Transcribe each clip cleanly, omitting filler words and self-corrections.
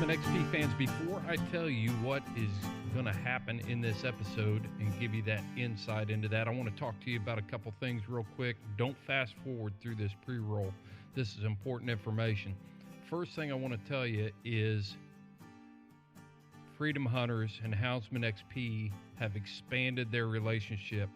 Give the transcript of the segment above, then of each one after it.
Houndsman XP fans, before I tell you what is going to happen in this episode and give you that insight into that, I want to talk to you about a couple things real quick. Don't fast forward through this pre-roll. This is important information. First thing I want to tell you is Freedom Hunters and Houndsman XP have expanded their relationship.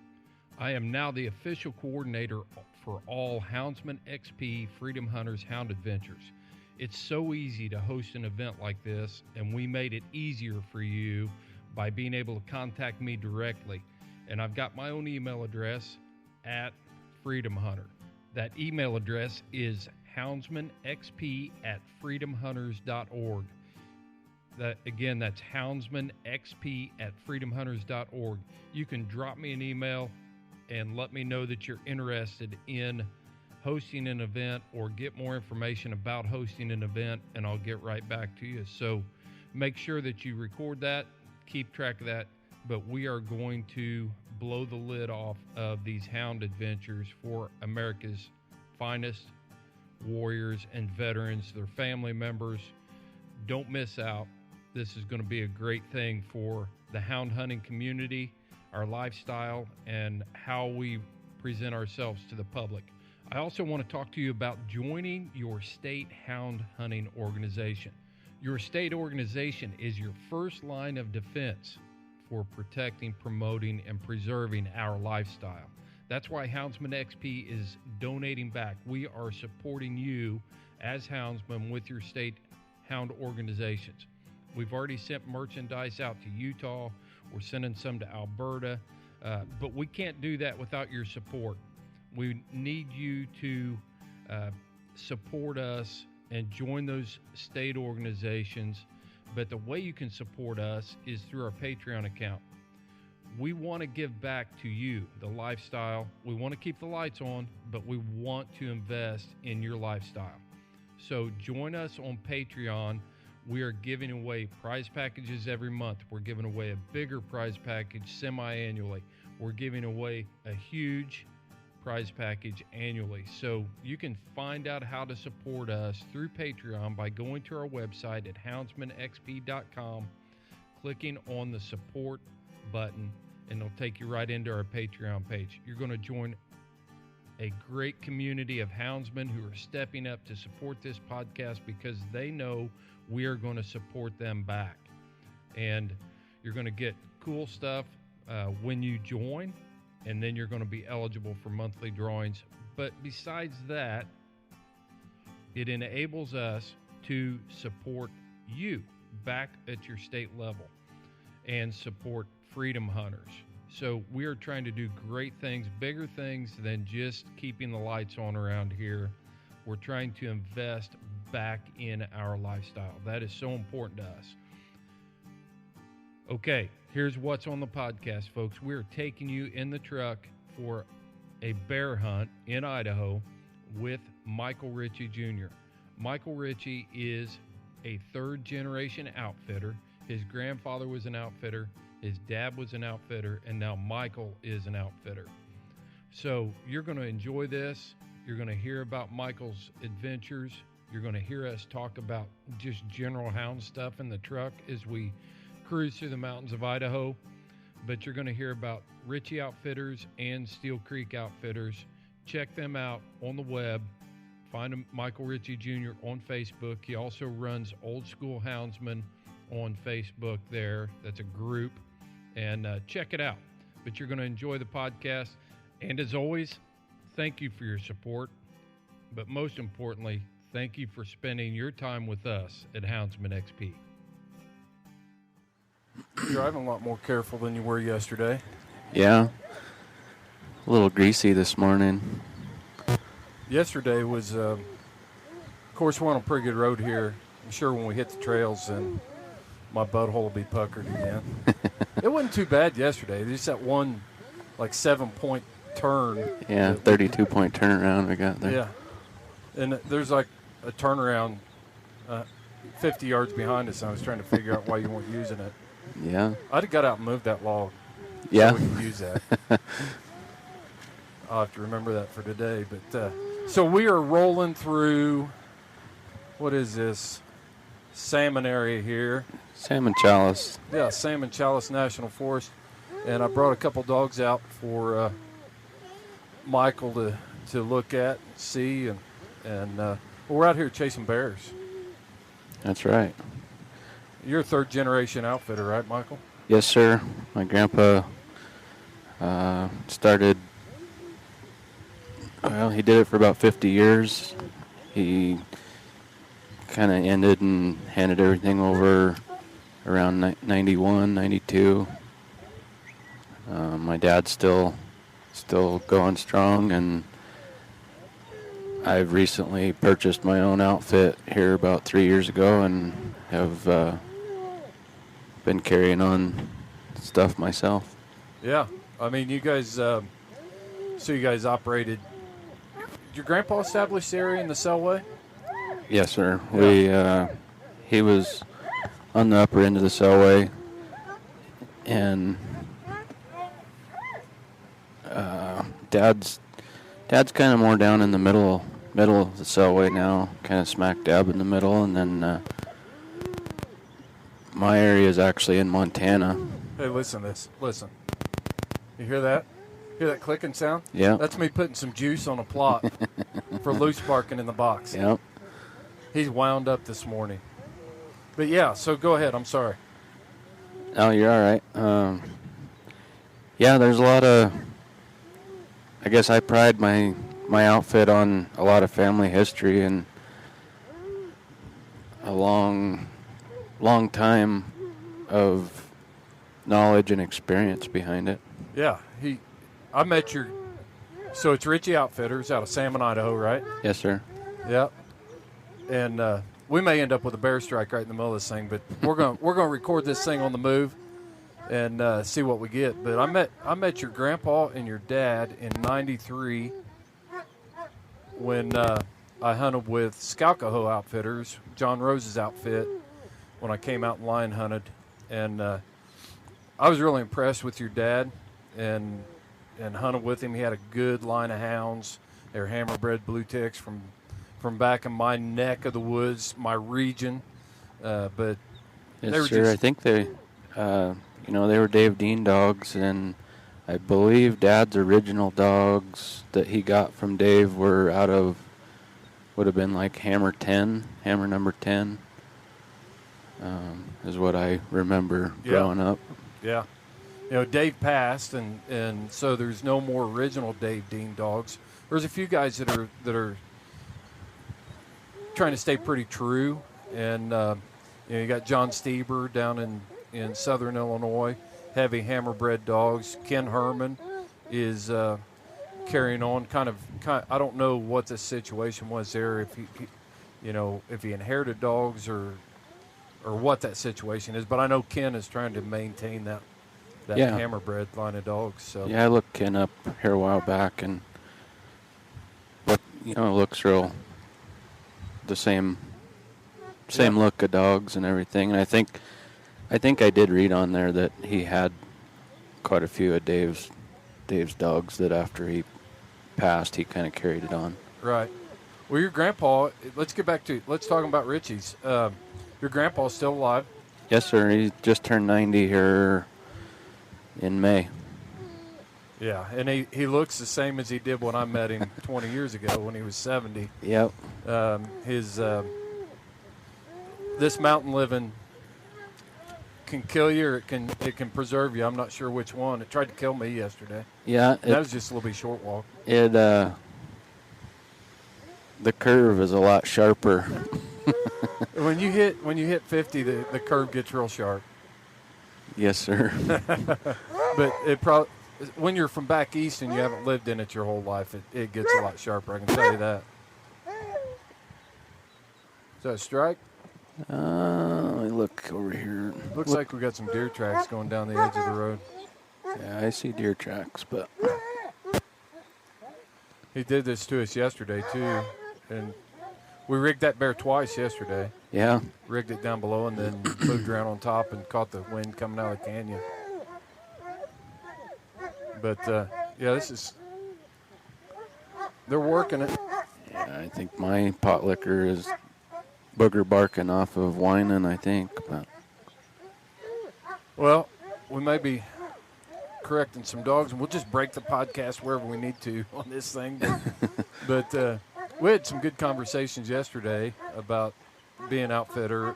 I am now the official coordinator for all Houndsman XP Freedom Hunters Hound Adventures. It's so easy to host an event like this, and we made it easier for you by being able to contact me directly. And I've got my own email address at Freedom Hunter. That email address is houndsmanxp@freedomhunters.org. That's houndsmanxp@freedomhunters.org. You can drop me an email and let me know that you're interested in hosting an event or get more information about hosting an event, and I'll get right back to you. So make sure that you record that, keep track of that, but we are going to blow the lid off of these hound adventures for America's finest warriors and veterans, their family members. Don't miss out. This is going to be a great thing for the hound hunting community, our lifestyle, and how we present ourselves to the public. I also want to talk to you about joining your state hound hunting organization. Your state organization is your first line of defense for protecting, promoting, and preserving our lifestyle. That's why Houndsman XP is donating back. We are supporting you as houndsmen with your state hound organizations. We've already sent merchandise out to Utah. We're sending some to Alberta, but we can't do that without your support. We need you to support us and join those state organizations. But the way you can support us is through our Patreon account. We want to give back to you, the lifestyle. We want to keep the lights on, but we want to invest in your lifestyle. So join us on Patreon. We are giving away prize packages every month. We're giving away a bigger prize package semi-annually. We're giving away a huge prize package annually. So you can find out how to support us through Patreon by going to our website at houndsmanxp.com, clicking on the support button, and it'll take you right into our Patreon page. You're going to join a great community of houndsmen who are stepping up to support this podcast because they know we are going to support them back. And you're going to get cool stuff when you join, and then you're going to be eligible for monthly drawings. But besides that, it enables us to support you back at your state level and support freedom hunters. So we are trying to do great things, bigger things than just keeping the lights on around here. We're trying to invest back in our lifestyle. That is so important to us. Okay, here's what's on the podcast, folks. We're taking you in the truck for a bear hunt in Idaho with Michael Richie Jr. Michael Richie is a third-generation outfitter. His grandfather was an outfitter, his dad was an outfitter, and now Michael is an outfitter. So you're going to enjoy this. You're going to hear about Michael's adventures. You're going to hear us talk about just general hound stuff in the truck as we cruise through the mountains of Idaho. But you're going to hear about Richie Outfitters and Steel Creek Outfitters. Check them out on the web. Find Michael Richie Jr. on Facebook. He also runs Old School Houndsman on Facebook there. That's a group. And check it out. But you're going to enjoy the podcast. And as always, thank you for your support. But most importantly, thank you for spending your time with us at Houndsman XP. You're driving a lot more careful than you were yesterday. Yeah. A little greasy this morning. Yesterday was, of course, we're on a pretty good road here. I'm sure when we hit the trails, and my butthole will be puckered again. It wasn't too bad yesterday. Just that one, 7-point turn. Yeah, 32-point turnaround we got there. Yeah. And there's a turnaround 50 yards behind us, and I was trying to figure out why you weren't using it. Yeah. I'd have got out and moved that log. Yeah. So we could use that. I'll have to remember that for today. But so we are rolling through, what is this, salmon area here. Salmon Chalice. Yeah, Salmon Chalice National Forest. And I brought a couple dogs out for Michael to look at, see, and we're out here chasing bears. That's right. You're a third-generation outfitter, right, Michael? Yes, sir. My grandpa started, well, he did it for about 50 years. He kind of ended and handed everything over around 91, 92. My dad's still going strong, and I've recently purchased my own outfit here about 3 years ago and have been carrying on stuff myself. Yeah. I mean, you guys, so you guys operated, did your grandpa establish the area in the Selway? Yes, sir. Yeah. He was on the upper end of the Selway, and Dad's kind of more down in the middle of the Selway now, kind of smack dab in the middle, and then my area is actually in Montana. Hey, listen to this. Listen. You hear that? Hear that clicking sound? Yeah. That's me putting some juice on a plot for loose barking in the box. Yep. He's wound up this morning. But yeah, so go ahead. I'm sorry. Oh, you're all right. Yeah, there's a lot of, I guess I pride my outfit on a lot of family history and a long time of knowledge and experience behind it. Yeah, I met so it's Richie Outfitters out of Salmon, Idaho, right? Yes, sir. Yep. And we may end up with a bear strike right in the middle of this thing, but we're gonna record this thing on the move and see what we get. But I met your grandpa and your dad in '93 when I hunted with Scalcahoe Outfitters, John Rose's outfit, when I came out and lion hunted, and I was really impressed with your dad and hunted with him. He had a good line of hounds. They're hammer-bred blue ticks from back in my neck of the woods, my region. But yes, they were sir. I think they were Dave Dean dogs, and I believe Dad's original dogs that he got from Dave would have been like hammer number 10, is what I remember growing up. Yeah. Dave passed, and so there's no more original Dave Dean dogs. There's a few guys that are trying to stay pretty true, and you got John Stieber down in southern Illinois, heavy hammer-bred dogs. Ken Herman is carrying on. Kind of. I don't know what the situation was there. If he inherited dogs or what that situation is, but I know Ken is trying to maintain that hammer-bred line of dogs. So yeah, I looked Ken up here a while back, and it looks real the same look of dogs and everything. And I think I did read on there that he had quite a few of Dave's dogs that after he passed, he kind of carried it on. Right. Well, your grandpa. Let's talk about Richie's. Your grandpa's still alive? Yes, sir. He just turned 90 here in May. Yeah, and he looks the same as he did when I met him 20 years ago when he was 70. Yep. This mountain living can kill you, or it can preserve you. I'm not sure which one. It tried to kill me yesterday. Yeah. That was just a little bit short walk. The curve is a lot sharper. When you hit 50, the curve gets real sharp. Yes, sir. But when you're from back east and you haven't lived in it your whole life, it gets a lot sharper. I can tell you that. Is that a strike? Let me look over here. Looks like we got some deer tracks going down the edge of the road. Yeah, I see deer tracks, but he did this to us yesterday too, and we rigged that bear twice yesterday. Yeah. Rigged it down below and then moved around on top and caught the wind coming out of the canyon. But they're working it. Yeah, I think my pot liquor is booger barking off of whining, I think. But Well, we may be correcting some dogs, and we'll just break the podcast wherever we need to on this thing. But we had some good conversations yesterday about being an outfitter,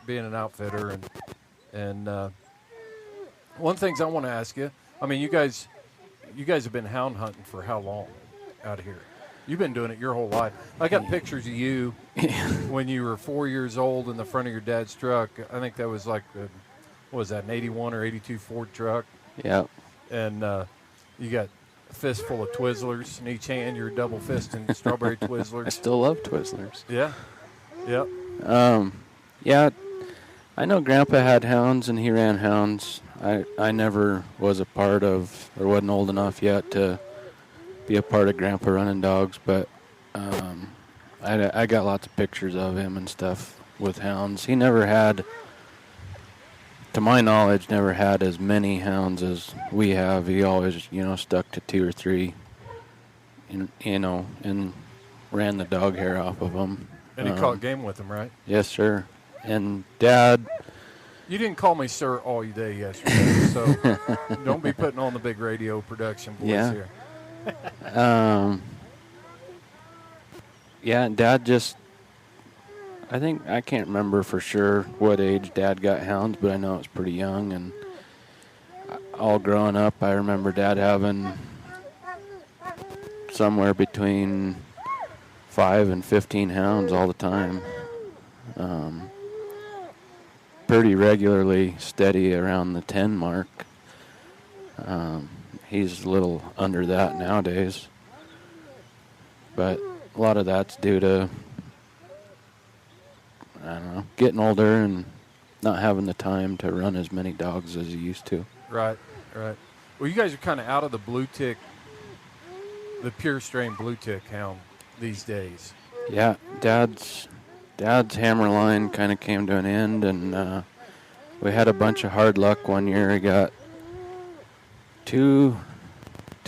and one thing I want to ask you. I mean, you guys have been hound hunting for how long out here? You've been doing it your whole life. I got pictures of you when you were 4 years old in the front of your dad's truck. I think that was like, what was that, an 81 or 82 Ford truck? yeah. And you got a fistful of Twizzlers in each hand. You're double fisting strawberry Twizzlers. I still love Twizzlers. Yeah. Yep. Yeah, I know Grandpa had hounds and he ran hounds. I never was a part of, or wasn't old enough yet to be a part of Grandpa running dogs, but I got lots of pictures of him and stuff with hounds. He never had, to my knowledge, never had as many hounds as we have. He always, stuck to 2 or 3, and ran the dog hair off of them. And he caught game with them, right? Yes, sir. And Dad... You didn't call me sir all day yesterday, so don't be putting on the big radio production voice here. Yeah, Dad just... I can't remember for sure what age Dad got hounds, but I know it was pretty young. And all growing up, I remember Dad having somewhere between 5 and 15 hounds all the time. Pretty regularly steady around the 10 mark. He's a little under that nowadays. But a lot of that's due to, getting older and not having the time to run as many dogs as he used to. Right. Well, you guys are kind of out of the blue tick, the pure strain blue tick hound these days. Yeah, Dad's hammer line kind of came to an end, and we had a bunch of hard luck one year. He got two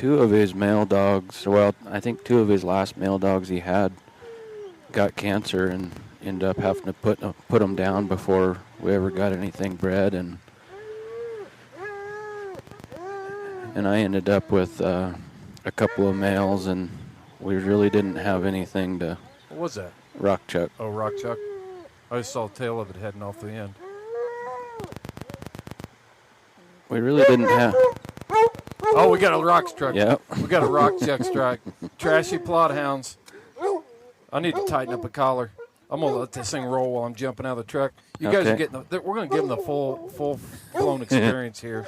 of his male dogs. Well, I think 2 of his last male dogs he had got cancer and ended up having to put them down before we ever got anything bred, and I ended up with a couple of males, and we really didn't have anything to. What was that? Rock chuck. Oh, rock chuck. I just saw the tail of it heading off the end. We really didn't have. Oh, we got a rock truck. Yep. We got a rock chuck strike. Trashy plot hounds. I need to tighten up a collar. I'm gonna let this thing roll while I'm jumping out of the truck. You guys are getting. We're gonna give them the full blown experience here.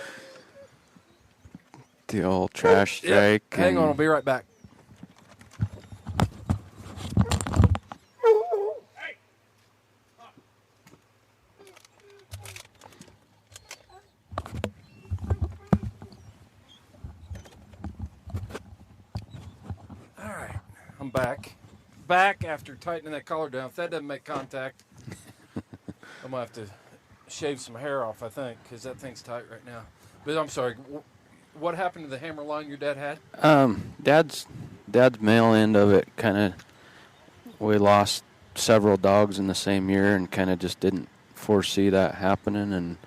The old trash strike. Yep. Hang on, I'll be right back. I'm back after tightening that collar down. If that doesn't make contact, I'm going to have to shave some hair off, I think, because that thing's tight right now. But I'm sorry, what happened to the hammer line your dad had? Dad's male end of it kind of, we lost several dogs in the same year and kind of just didn't foresee that happening. And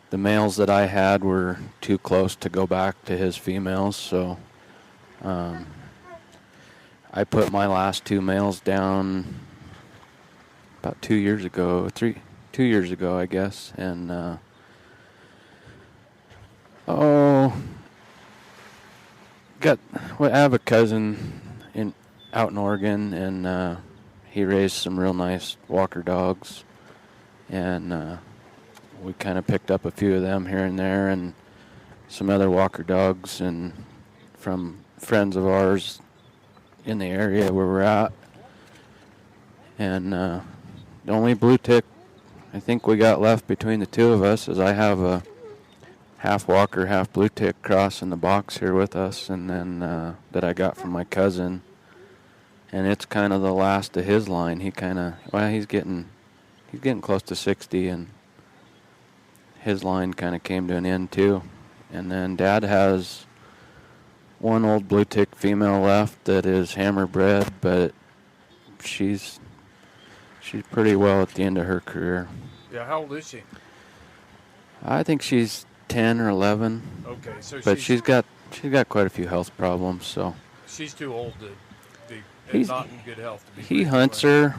the males that I had were too close to go back to his females, so I put my last 2 males down about 2 years ago, 2 years ago, I guess. And, I have a cousin out in Oregon, and he raised some real nice walker dogs. And we kind of picked up a few of them here and there, and some other walker dogs, and from friends of ours in the area where we're at. And the only blue tick I think we got left between the 2 of us is I have a half walker, half blue tick cross in the box here with us, and then that I got from my cousin. And it's kind of the last of his line. He's getting close to 60, and his line kind of came to an end too. And then Dad has one old blue tick female left that is hammer bred, but she's She's pretty well at the end of her career. Yeah, how old is she? I think she's 10 or 11. Okay, so But she's got quite a few health problems, so. She's too old to be not in good health to be. He hunts her.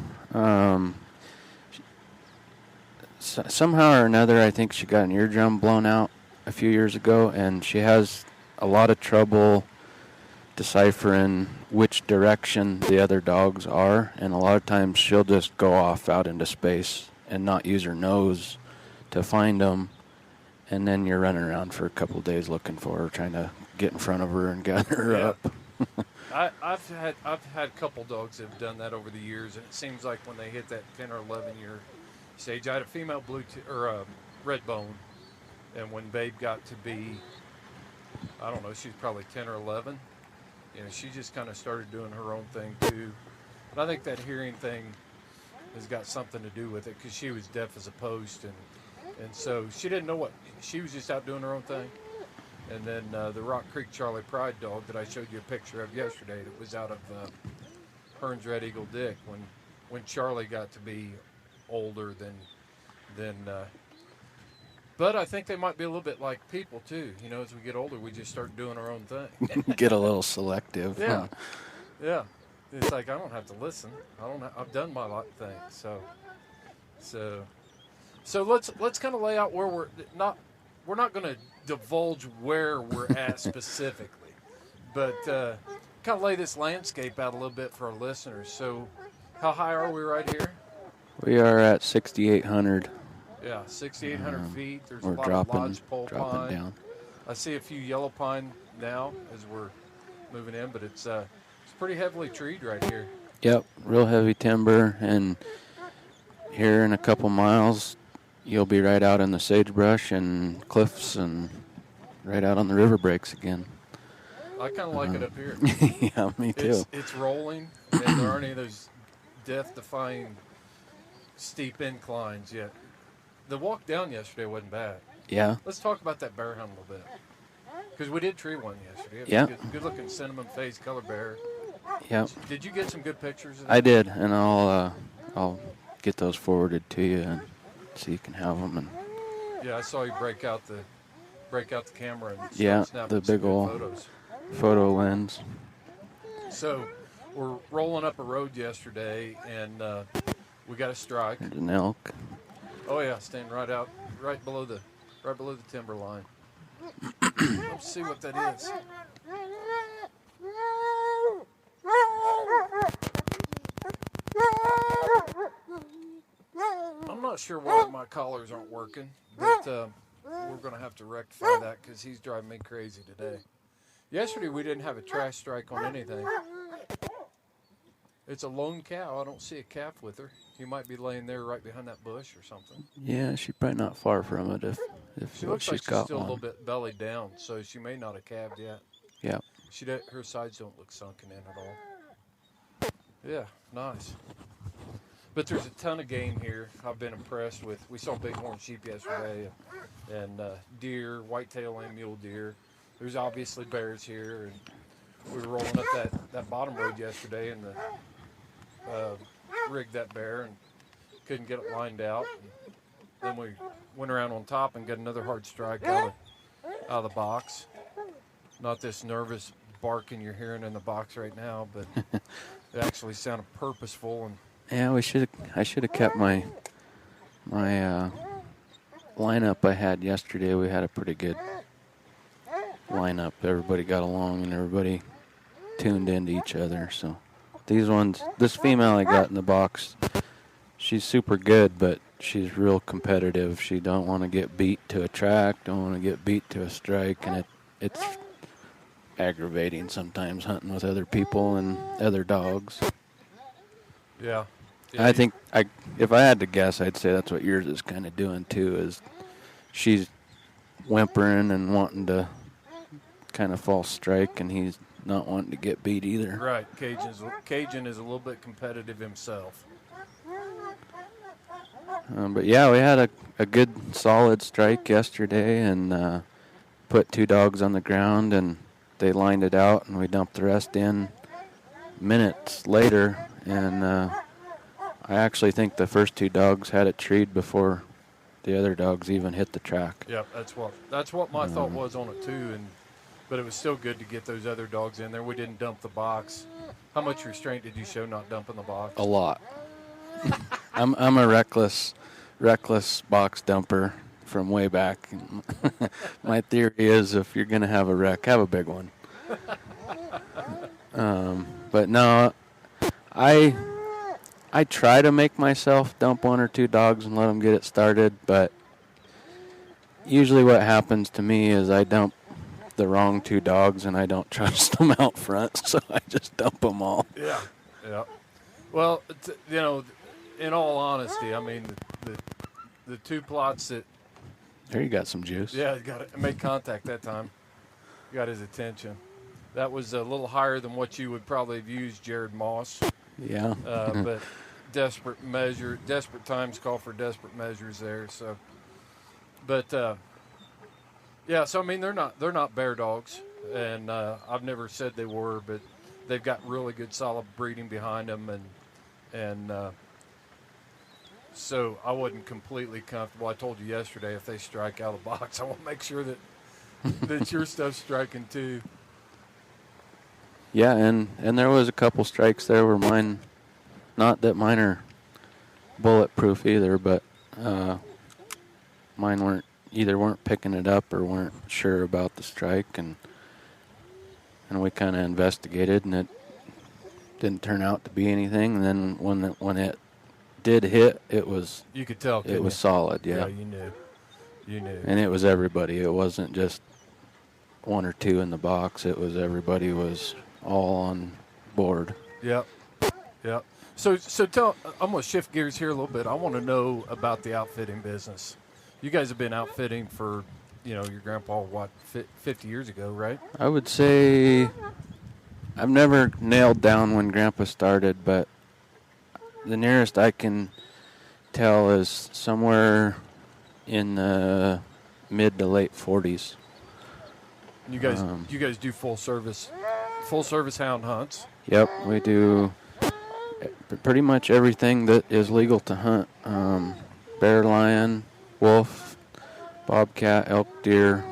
Somehow or another, I think she got an eardrum blown out a few years ago, and she has a lot of trouble deciphering which direction the other dogs are, and a lot of times she'll just go off out into space and not use her nose to find them, and then you're running around for a couple of days looking for her, trying to get in front of her and gather her up. I've had a couple dogs that have done that over the years, and it seems like when they hit that 10 or 11 year stage, I had a female red bone, and when Babe got to be, I don't know, she's probably 10 or 11. She just kind of started doing her own thing too. But I think that hearing thing has got something to do with it, because she was deaf as a post, and so she didn't know what, she was just out doing her own thing. And then the Rock Creek Charlie Pride dog that I showed you a picture of yesterday, that was out of Hearn's Red Eagle Dick, when Charlie got to be older than but I think they might be a little bit like people too. As we get older, we just start doing our own thing. Get a little selective. Yeah, yeah. It's like I don't have to listen. I've done my thing. So let's kind of lay out where we're not going to divulge where we're at specifically, but kind of lay this landscape out a little bit for our listeners. So, how high are we right here? We are at 6,800. Yeah, 6,800 feet. There's a We're lot dropping, of lodgepole pine. down. I see a few yellow pine now as we're moving in, but it's pretty heavily treed right here. Yep, real heavy timber, and here in a couple miles, you'll be right out in the sagebrush and cliffs and right out on the river breaks again. I kind of like it up here. Yeah, me too. It's rolling, and there aren't any of those death-defying steep inclines yet. The walk down yesterday wasn't bad. Yeah. Let's talk about that bear hunt a little bit, because we did tree one yesterday. Yeah. Good-looking cinnamon face color bear. Yeah. Did you get some good pictures of that? I did, and I'll get those forwarded to you, and so you can have them. And yeah, I saw you break out the camera and yeah, snap the some big good old photos. photo lens. So we're rolling up a road yesterday, and we got a strike. There's an elk. Oh yeah, standing right below the timber line. Let's see what that is. I'm not sure why my collars aren't working, but we're going to have to rectify that, because he's driving me crazy today. Yesterday we didn't have a trash strike on anything. It's a lone cow. I don't see a calf with her. He might be laying there right behind that bush or something. Yeah, she's probably not far from it if She looks she's like she's got still one. a little bit belly down, so she may not have calved yet. Yeah. Her sides don't look sunken in at all. Yeah, nice. But there's a ton of game here. I've been impressed with. We saw bighorn sheep yesterday, and deer, whitetail and mule deer. There's obviously bears here, and we were rolling up that bottom road yesterday, and rigged that bear and couldn't get it lined out. And then we went around on top and got another hard strike out of the box. Not this nervous barking you're hearing in the box right now, but it actually sounded purposeful. And Yeah, I should have kept my lineup I had yesterday. We had a pretty good lineup. Everybody got along and everybody tuned into each other. So this female I got in the box, she's super good, but she's real competitive. She don't want to get beat to a track, don't want to get beat to a strike, and it's aggravating sometimes hunting with other people and other dogs. yeah. I think if I had to guess, I'd say that's what yours is kind of doing too, is she's whimpering and wanting to kind of false strike, and he's not wanting to get beat either. Right. Cajun is a little bit competitive himself. But yeah, we had a good solid strike yesterday, and put 2 dogs on the ground, and they lined it out, and we dumped the rest in minutes later, and I actually think the first 2 dogs had it treed before the other dogs even hit the track. Yeah, that's what my thought was on it too. But it was still good to get those other dogs in there. We didn't dump the box. How much restraint did you show not dumping the box? A lot. I'm a reckless box dumper from way back. My theory is if you're going to have a wreck, have a big one. But no, I try to make myself dump 1 or 2 dogs and let them get it started, but usually what happens to me is I dump the wrong 2 dogs and I don't trust them out front, so I just dump them all. Yeah. Well, in all honesty, I mean, the 2 plots that... There, you got some juice. Yeah, you got to make contact that time. Got his attention. That was a little higher than what you would probably have used Jared Moss. Yeah. But desperate times call for desperate measures there. So, but yeah. So I mean, they're not bear dogs, and I've never said they were, but they've got really good solid breeding behind them, and so I wasn't completely comfortable. I told you yesterday, if they strike out of the box, I want to make sure that your stuff's striking too. Yeah, and there was a couple strikes there where mine, not that mine are bulletproof either, but mine weren't picking it up or weren't sure about the strike, and we kind of investigated, and it didn't turn out to be anything. And then when it did hit, it was, you could tell it was solid. Yeah, you knew, and it was everybody. It wasn't just 1 or 2 in the box. It was everybody was all on board. Yep. So I'm going to shift gears here a little bit. I want to know about the outfitting business. You guys have been outfitting for, your grandpa, 50 years ago, right? I would say I've never nailed down when Grandpa started, but the nearest I can tell is somewhere in the mid to late 40s. You guys do full service hound hunts. Yep, we do pretty much everything that is legal to hunt. Bear, lion, wolf, bobcat, elk, deer,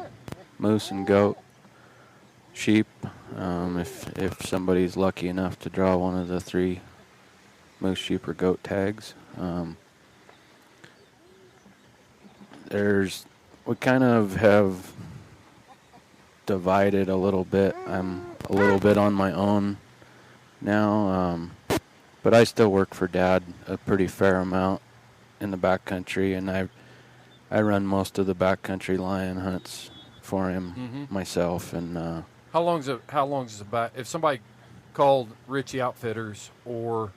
moose and goat, sheep. If somebody's lucky enough to draw one of the 3 moose, sheep, or goat tags. We kind of have divided a little bit. I'm a little bit on my own now, but I still work for Dad a pretty fair amount in the backcountry, and I run most of the backcountry lion hunts for him myself. And how long is it if somebody called Richie Outfitters, or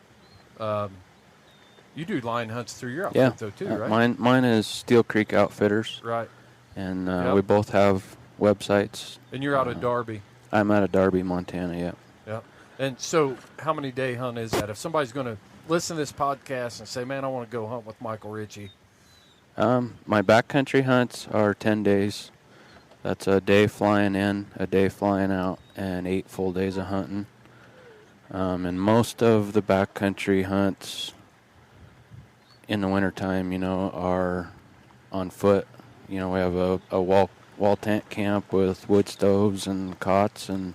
you do lion hunts through your outfit though too, right? Mine is Steel Creek Outfitters, right? And we both have websites. And you're out of Darby. I'm out of Darby, Montana. Yep. And so, how many day hunt is that? If somebody's going to listen to this podcast and say, "Man, I want to go hunt with Michael Richie," my backcountry hunts are 10 days. That's a day flying in, a day flying out, and 8 full days of hunting. And most of the backcountry hunts in the wintertime, are on foot. We have a wall tent camp with wood stoves and cots, and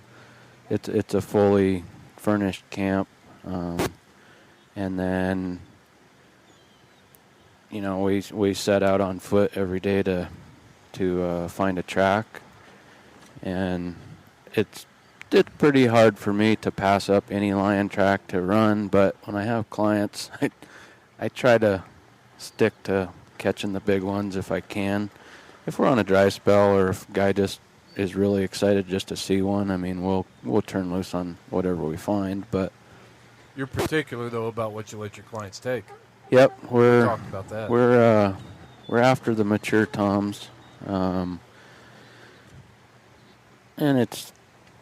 it's a fully furnished camp. And then, we set out on foot every day to find a track, and it's pretty hard for me to pass up any lion track to run. But when I have clients, I try to stick to catching the big ones if I can. If we're on a dry spell, or if a guy just is really excited just to see one, I mean, we'll turn loose on whatever we find. But you're particular though about what you let your clients take. Yep, we talked about that. We're after the mature toms, and it's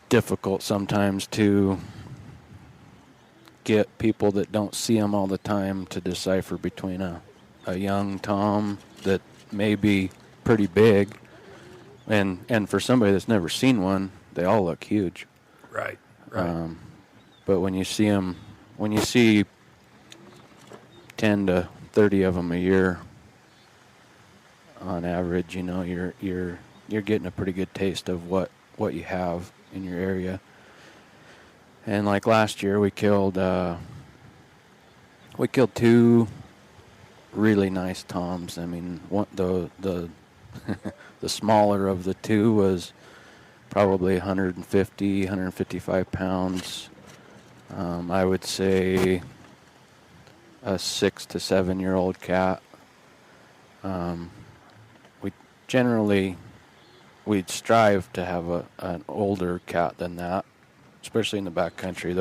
difficult sometimes to get people that don't see them all the time to decipher between a young tom that may be pretty big, and for somebody that's never seen one, they all look huge. Right. But when you see 10 to 30 of them a year on average, you know, you're getting a pretty good taste of what you have in your area. And like last year, we killed 2 really nice toms. I mean, the the smaller of the 2 was probably 155 pounds. I would say a 6 to 7 year old cat. We'd strive to have an older cat than that, especially in the backcountry.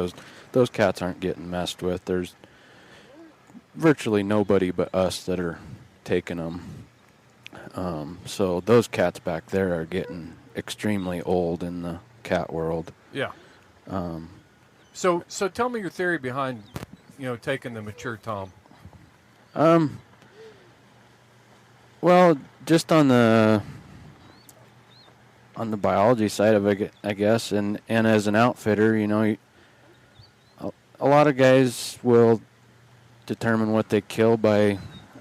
Those cats aren't getting messed with. There's virtually nobody but us that are taking them. So those cats back there are getting extremely old in the cat world. Yeah. So tell me your theory behind, taking the mature tom. Well, just on the biology side of it, I guess, and as an outfitter, a lot of guys will determine what they kill by,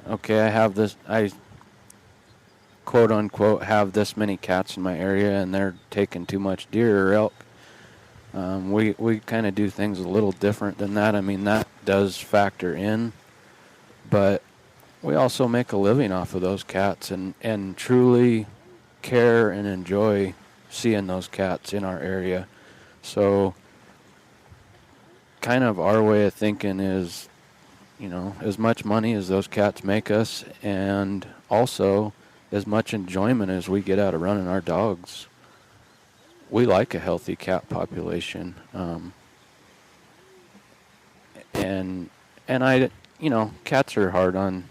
okay, I quote unquote have this many cats in my area and they're taking too much deer or elk. We kind of do things a little different than that. I mean, that does factor in, but we also make a living off of those cats and truly care and enjoy seeing those cats in our area. So kind of our way of thinking is, as much money as those cats make us and also as much enjoyment as we get out of running our dogs. We like a healthy cat population. And I, cats are hard on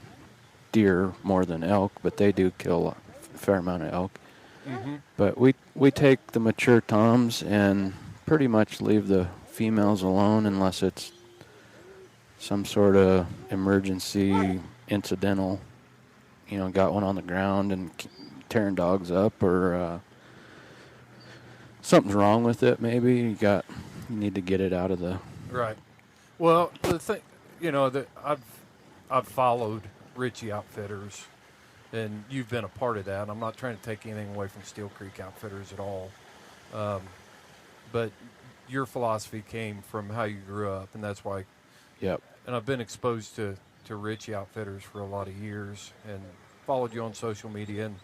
deer more than elk, but they do kill a fair amount of elk. Mm-hmm. But we take the mature toms and pretty much leave the females alone unless it's some sort of emergency incidental, got one on the ground and tearing dogs up, or something's wrong with it. Maybe you need to get it out of the right. Well, the thing, that I've followed Richie Outfitters, and you've been a part of that. I'm not trying to take anything away from Steel Creek Outfitters at all, but your philosophy came from how you grew up, and that's why. Yep. And I've been exposed to Richie Outfitters for a lot of years, and followed you on social media. And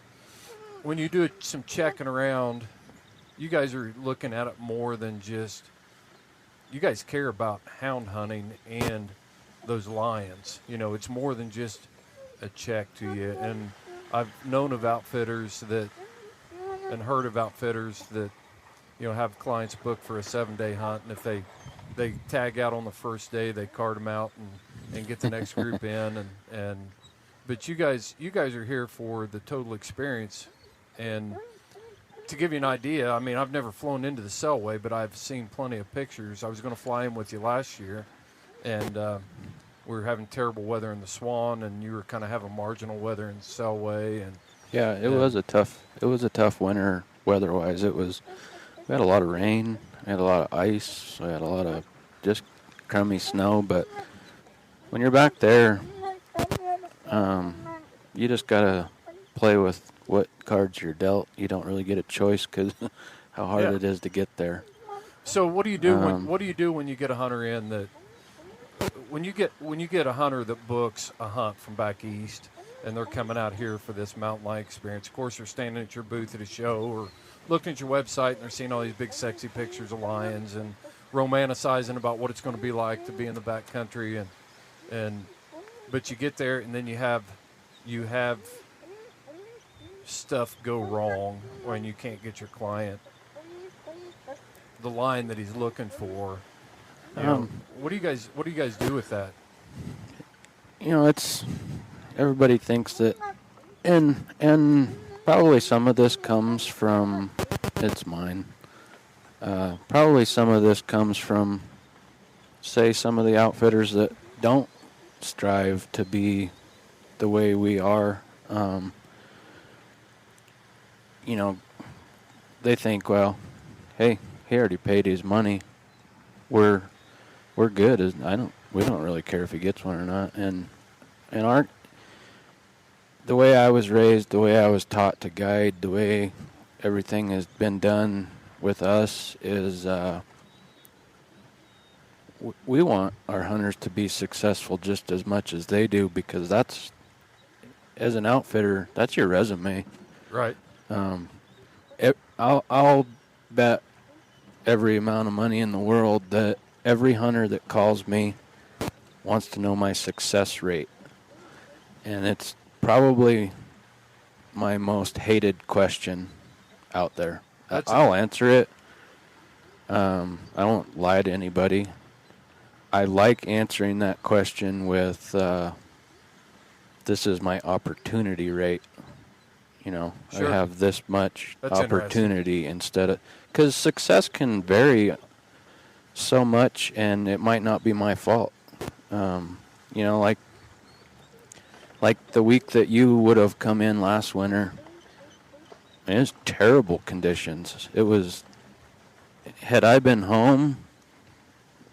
when you do some checking around, you guys are looking at it more than just. You guys care about hound hunting and those lions. It's more than just a check to you. And I've known of outfitters and heard of outfitters that, have clients booked for a 7-day hunt, and if they tag out on the first day, they cart them out and get the next group in. But you guys are here for the total experience. And to give you an idea, I mean, I've never flown into the Selway, but I've seen plenty of pictures. I was going to fly in with you last year, and we were having terrible weather in the Swan, and you were kind of having marginal weather in Selway. And yeah, it was a tough winter weather-wise. We had a lot of rain, we had a lot of ice, we had a lot of just crummy snow. But when you're back there, you just gotta play with what cards you're dealt. You don't really get a choice because how hard it is to get there. So what do you do? When you get a hunter in that? When you get a hunter that books a hunt from back east, and they're coming out here for this mountain lion experience. Of course, they're standing at your booth at a show or looking at your website, and they're seeing all these big, sexy pictures of lions and romanticizing about what it's going to be like to be in the backcountry. But you get there, and then you have stuff go wrong when you can't get your client the line that he's looking for. What do you guys do with that? It's everybody thinks that, and probably some of this comes from it's mine. Probably some of this comes from, say, some of the outfitters that don't strive to be the way we are. They think, well, hey, he already paid his money. We're good. We don't really care if he gets one or not. And And the way I was raised, the way I was taught to guide, the way everything has been done with us is we want our hunters to be successful just as much as they do, because that's, as an outfitter, that's your resume. Right. I'll bet every amount of money in the world that every hunter that calls me wants to know my success rate. And it's probably my most hated question out there. I'll answer it. I won't lie to anybody. I like answering that question with, this is my opportunity rate. You know, Sure. I have this much That's opportunity instead of, because success can vary so much, and it might not be my fault. You know, like the week that you would have come in last winter, it was terrible conditions. It was, had I been home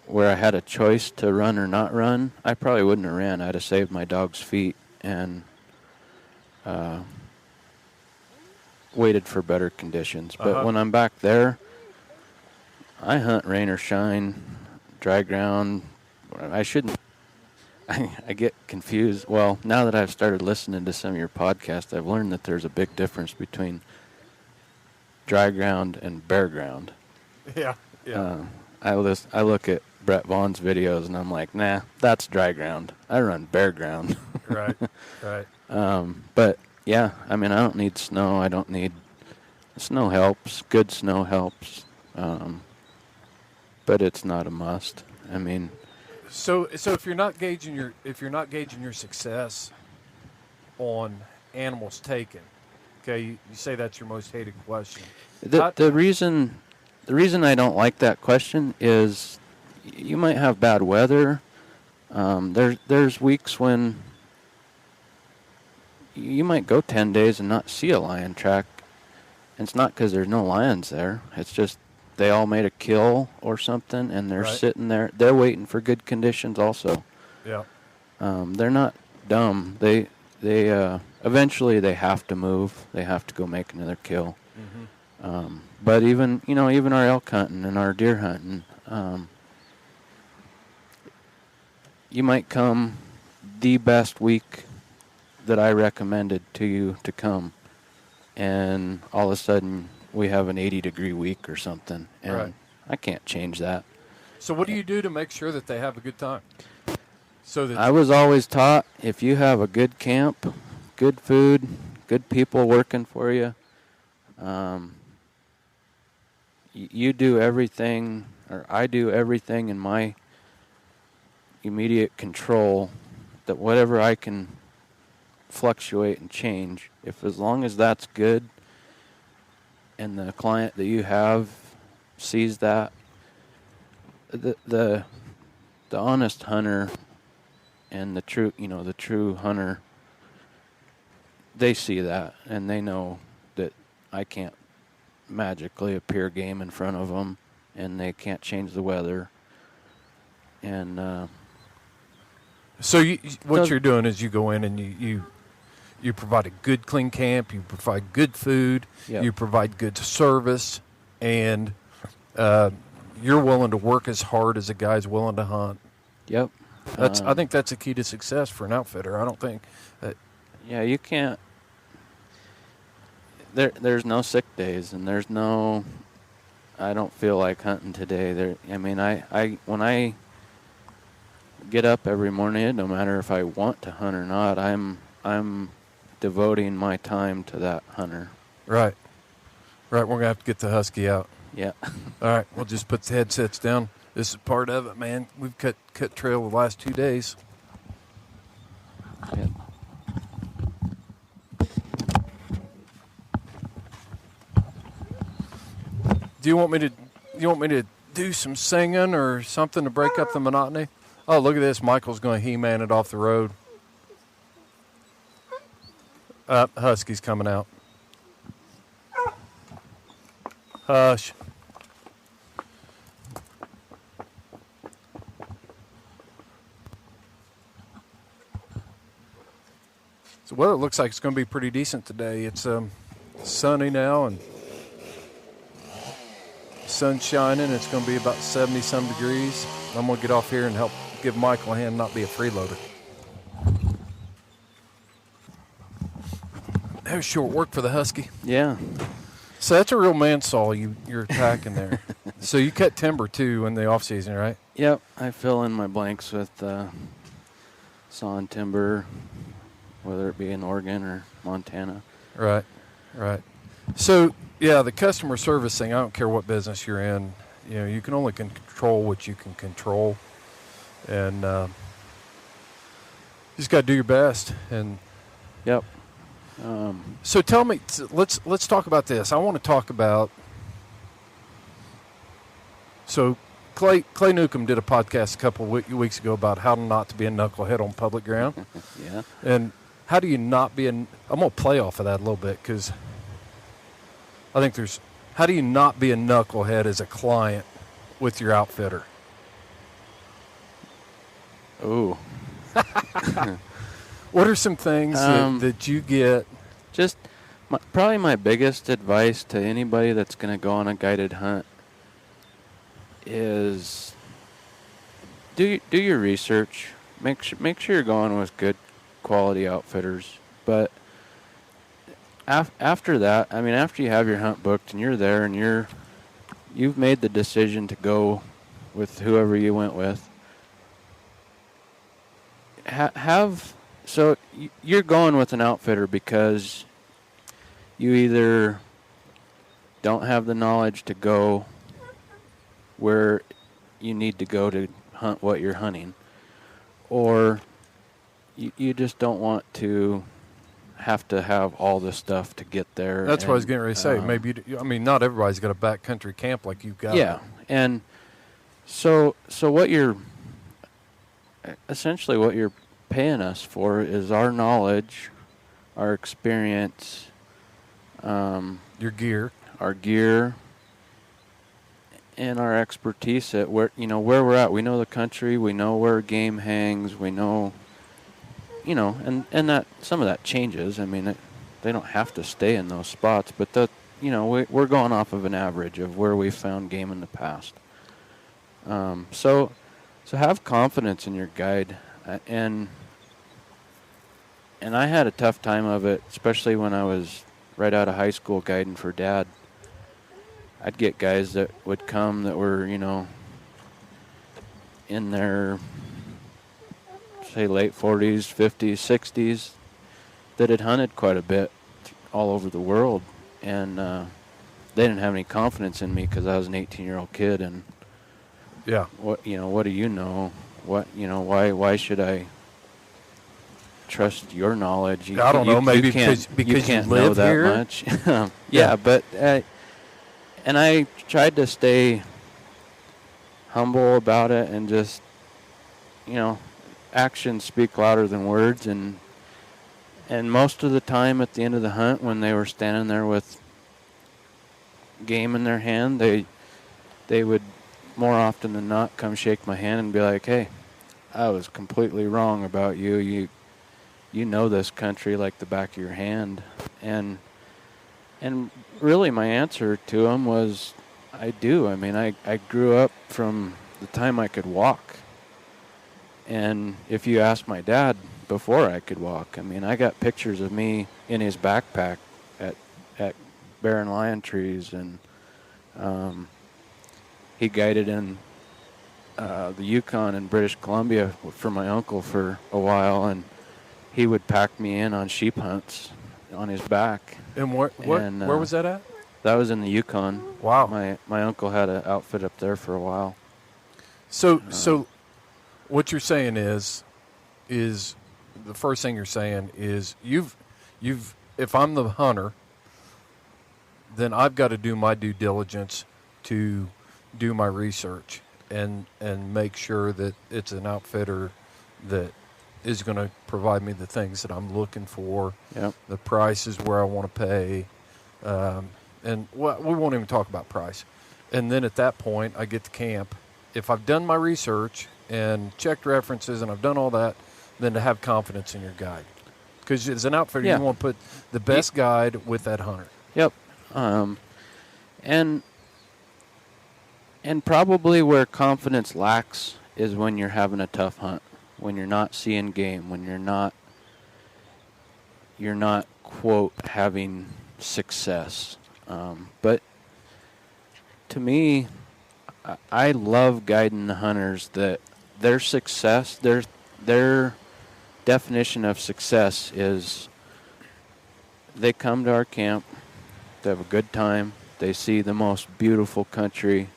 where I had a choice to run or not run, I probably wouldn't have ran. I'd have saved my dog's feet and waited for better conditions. But when I'm back there, I hunt rain or shine, dry ground. I shouldn't. I get confused. Well, now that I've started listening to some of your podcasts, I've learned that there's a big difference between dry ground and bare ground. Yeah. Yeah. I look at Brett Vaughn's videos and I'm like, nah, that's dry ground. I run bare ground. Right. Right. But yeah, I mean, I don't need snow. I don't need, snow helps. Good snow helps. But it's not a must. I mean, So if you're not gauging your success on animals taken, okay, you say that's your most hated question. the reason I don't like that question is you might have bad weather. There's weeks when you might go 10 days and not see a lion track. And it's not because there's no lions there. It's just they all made a kill or something, and they're sitting there. They're waiting for good conditions also. Yeah. They're not dumb. They eventually they have to move. They have to go make another kill. Mm-hmm. But even our elk hunting and our deer hunting, you might come the best week that I recommended to you to come, and all of a sudden we have an 80-degree week or something, and I can't change that. So what do you do to make sure that they have a good time? So that I was always taught, if you have a good camp, good food, good people working for you, you do everything, or I do everything in my immediate control, that whatever I can fluctuate and change, if as long as that's good and the client that you have sees that, the honest hunter and the true hunter, they see that, and they know that I can't magically appear game in front of them, and they can't change the weather. And so what you're doing is you go in and you provide a good, clean camp. You provide good food. Yep. You provide good service, and you're willing to work as hard as a guy's willing to hunt. Yep. I think that's a key to success for an outfitter. I don't think. Yeah, you can't. There's no sick days, and there's no. I don't feel like hunting today. When I get up every morning, no matter if I want to hunt or not, I'm devoting my time to that hunter. Right. We're gonna have to get the husky out. Yeah. All right. We'll just put the headsets down. This is part of it, man. We've cut trail the last 2 days. Yeah. Do you want me to do some singing or something to break up the monotony? Oh, look at this. Michael's going to He-Man it off the road. Husky's coming out. Hush. weather looks like it's going to be pretty decent today. It's sunny now and sun's shining. It's going to be about 70-some degrees. I'm going to get off here and help give Michael a hand, not be a freeloader. That was short work for the Husky. Yeah. So that's a real man saw you're attacking there. So you cut timber, too, in the off-season, right? Yep. I fill in my blanks with sawing timber, whether it be in Oregon or Montana. Right. So, yeah, the customer service thing, I don't care what business you're in. You know, you can only control what you can control. And you just got to do your best. And Yep. so tell me, let's talk about this. I want to talk about. So Clay Newcomb did a podcast a couple of weeks ago about how not to be a knucklehead on public ground. Yeah. And how do you not be I'm going to play off of that a little bit because I think how do you not be a knucklehead as a client with your outfitter? Ooh. What are some things that you get? Just probably my biggest advice to anybody that's going to go on a guided hunt is do your research. Make sure you're going with good quality outfitters. But after that, I mean, after you have your hunt booked and you're there and you've made the decision to go with whoever you went with, so you're going with an outfitter because you either don't have the knowledge to go where you need to go to hunt what you're hunting, or you just don't want to have all the stuff to get there. That's what I was getting ready to say. Maybe not everybody's got a backcountry camp like you've got. Yeah, and so what you're paying us for is our knowledge, our experience, your gear, and our expertise at where we're at. We know the country, we know where game hangs, we know, and that some of that changes. I mean, they don't have to stay in those spots, but we're going off of an average of where we found game in the past. So have confidence in your guide, and I had a tough time of it, especially when I was right out of high school guiding for Dad. I'd get guys that would come that were, in their, say, late 40s, 50s, 60s, that had hunted quite a bit all over the world. And they didn't have any confidence in me because I was an 18-year-old kid. And yeah, what do you know? Why should I trust your knowledge? I don't know. Maybe because you can't live know that here? much. Yeah, but and I tried to stay humble about it and just, actions speak louder than words. And most of the time at the end of the hunt, when they were standing there with game in their hand, they would more often than not come shake my hand and be like, "Hey, I was completely wrong about you. You know this country like the back of your hand." And really my answer to them was, I do. I mean, I grew up from the time I could walk. And if you ask my dad, before I could walk, I mean, I got pictures of me in his backpack at barren lion trees, and he guided in the Yukon in British Columbia for my uncle for a while, and he would pack me in on sheep hunts on his back. And where was that at? That was in the Yukon. Wow. My uncle had an outfit up there for a while. So what you're saying is the first thing you're saying is you've if I'm the hunter, then I've got to do my due diligence to do my research and make sure that it's an outfitter that is going to provide me the things that I'm looking for. Yep. The price is where I want to pay. And we won't even talk about price. And then at that point, I get to camp. If I've done my research and checked references and I've done all that, then to have confidence in your guide. Because as an outfitter, Yeah. you want to put the best guide with that hunter. Yep. And probably where confidence lacks is when you're having a tough hunt, when you're not seeing game, when you're not quote having success. But to me, I love guiding the hunters that their success, their definition of success is they come to our camp, they have a good time, they see the most beautiful country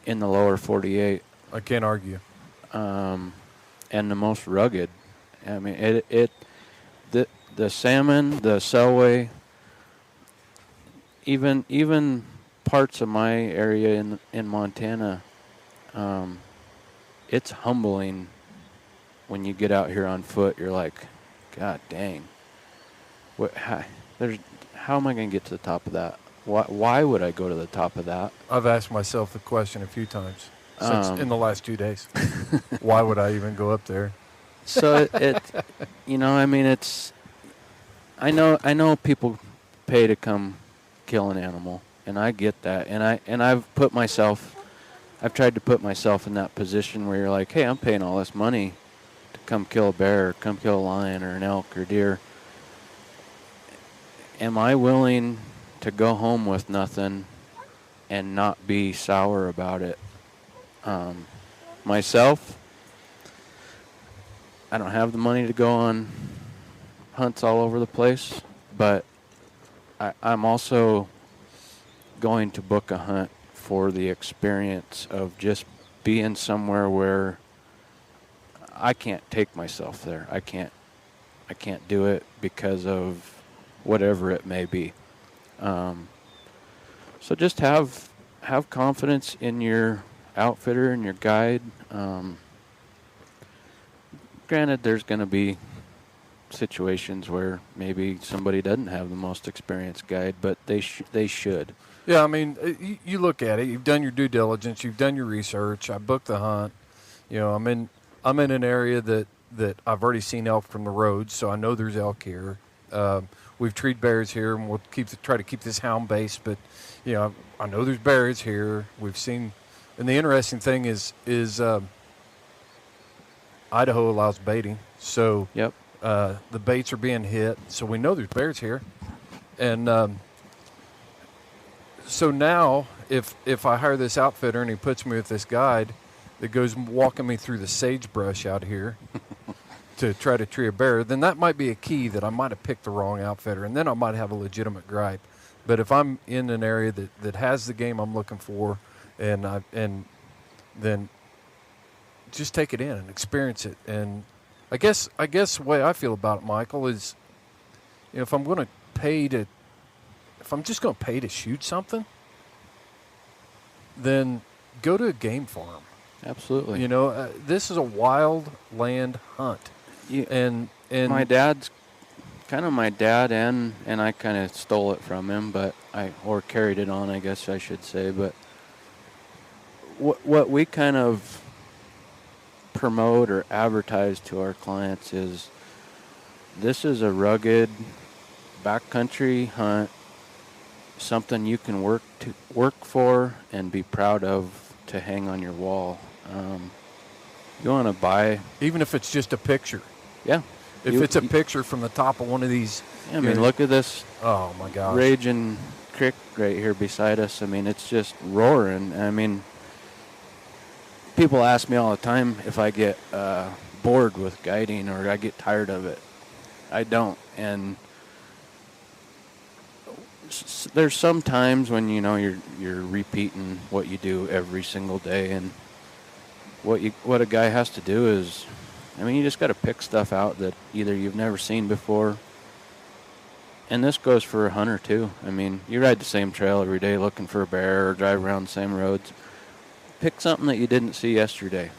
in the lower 48. I can't argue. And the most rugged. I mean, the salmon, the selway, even parts of my area in Montana, it's humbling when you get out here on foot. You're like, God dang, how am I going to get to the top of that? Why would I go to the top of that? I've asked myself the question a few times in the last 2 days. Why would I even go up there? So I mean, it's. I know people pay to come kill an animal, and I get that, and I've tried to put myself in that position where you're like, hey, I'm paying all this money to come kill a bear, or come kill a lion, or an elk, or deer. Am I willing to go home with nothing and not be sour about it? Myself, I don't have the money to go on hunts all over the place, but I'm also going to book a hunt for the experience of just being somewhere where I can't take myself there. I can't do it because of whatever it may be. So just have confidence in your outfitter and your guide. Granted, there's going to be situations where maybe somebody doesn't have the most experienced guide, but they should. Yeah, I mean, you look at it. You've done your due diligence. You've done your research. I booked the hunt. I'm in an area that I've already seen elk from the road, so I know there's elk here. We've treed bears here, and we'll try to keep this hound base. But I know there's bears here. We've seen, and the interesting thing is Idaho allows baiting, so Yep. The baits are being hit, so we know there's bears here. And so now, if I hire this outfitter and he puts me with this guide that goes walking me through the sagebrush out here to try to tree a bear, then that might be a key that I might have picked the wrong outfitter, and then I might have a legitimate gripe. But if I'm in an area that has the game I'm looking for, and then just take it in and experience it. And I guess the way I feel about it, Michael, is if I'm just going to pay to shoot something, then go to a game farm. Absolutely. This is a wild land hunt. And my dad's kind of my dad, and I kind of stole it from him, or carried it on, I guess I should say. But what we kind of promote or advertise to our clients is this is a rugged backcountry hunt, something you can work for and be proud of to hang on your wall. You want to buy, even if it's just a picture. Yeah. If it's a picture from the top of one of these. I mean, look at this. Oh my gosh. Raging creek right here beside us. I mean, it's just roaring. I mean, people ask me all the time if I get bored with guiding or I get tired of it. I don't. And there's some times when you're repeating what you do every single day, and what a guy has to do is, I mean, you just got to pick stuff out that either you've never seen before. And this goes for a hunter too. I mean, you ride the same trail every day looking for a bear or drive around the same roads. Pick something that you didn't see yesterday.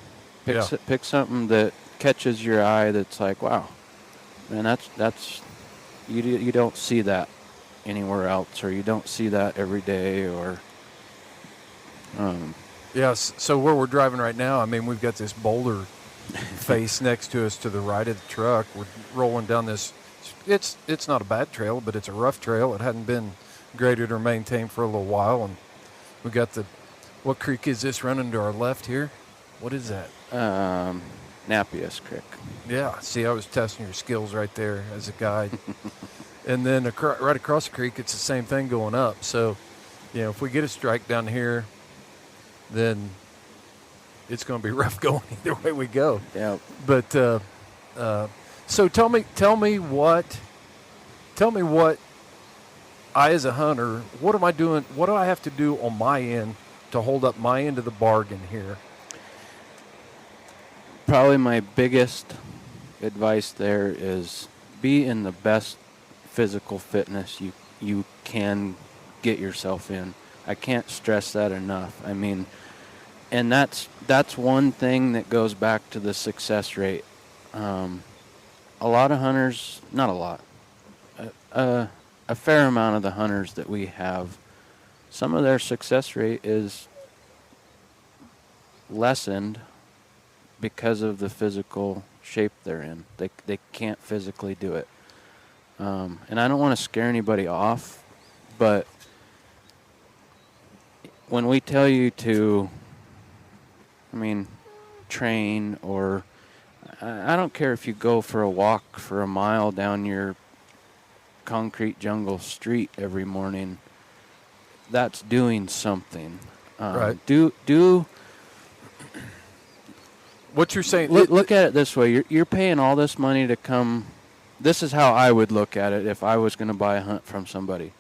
Pick something that catches your eye that's like, wow, man, that's you don't see that anywhere else, or you don't see that every day, or Yes. So where we're driving right now, I mean, we've got this boulder face next to us to the right of the truck. We're rolling down this. It's not a bad trail, but it's a rough trail. It hadn't been graded or maintained for a little while, and we got what creek is this running to our left here? What is that? Nappius Creek. Yeah, see, I was testing your skills right there as a guide. And then right across the creek, it's the same thing going up. So, if we get a strike down here, then it's going to be rough going either way we go. Yeah. But so tell me what I, as a hunter, what am I doing? What do I have to do on my end to hold up my end of the bargain here? Probably my biggest advice there is be in the best physical fitness you can get yourself in. I can't stress that enough. I mean, and that's one thing that goes back to the success rate. A lot of hunters, not a lot, a fair amount of the hunters that we have, some of their success rate is lessened because of the physical shape they're in. They can't physically do it. And I don't want to scare anybody off, but when we tell you to, train, or I don't care if you go for a walk for a mile down your concrete jungle street every morning, that's doing something. Right. Do what you're saying. Look at it this way. You're paying all this money to come. This is how I would look at it if I was going to buy a hunt from somebody.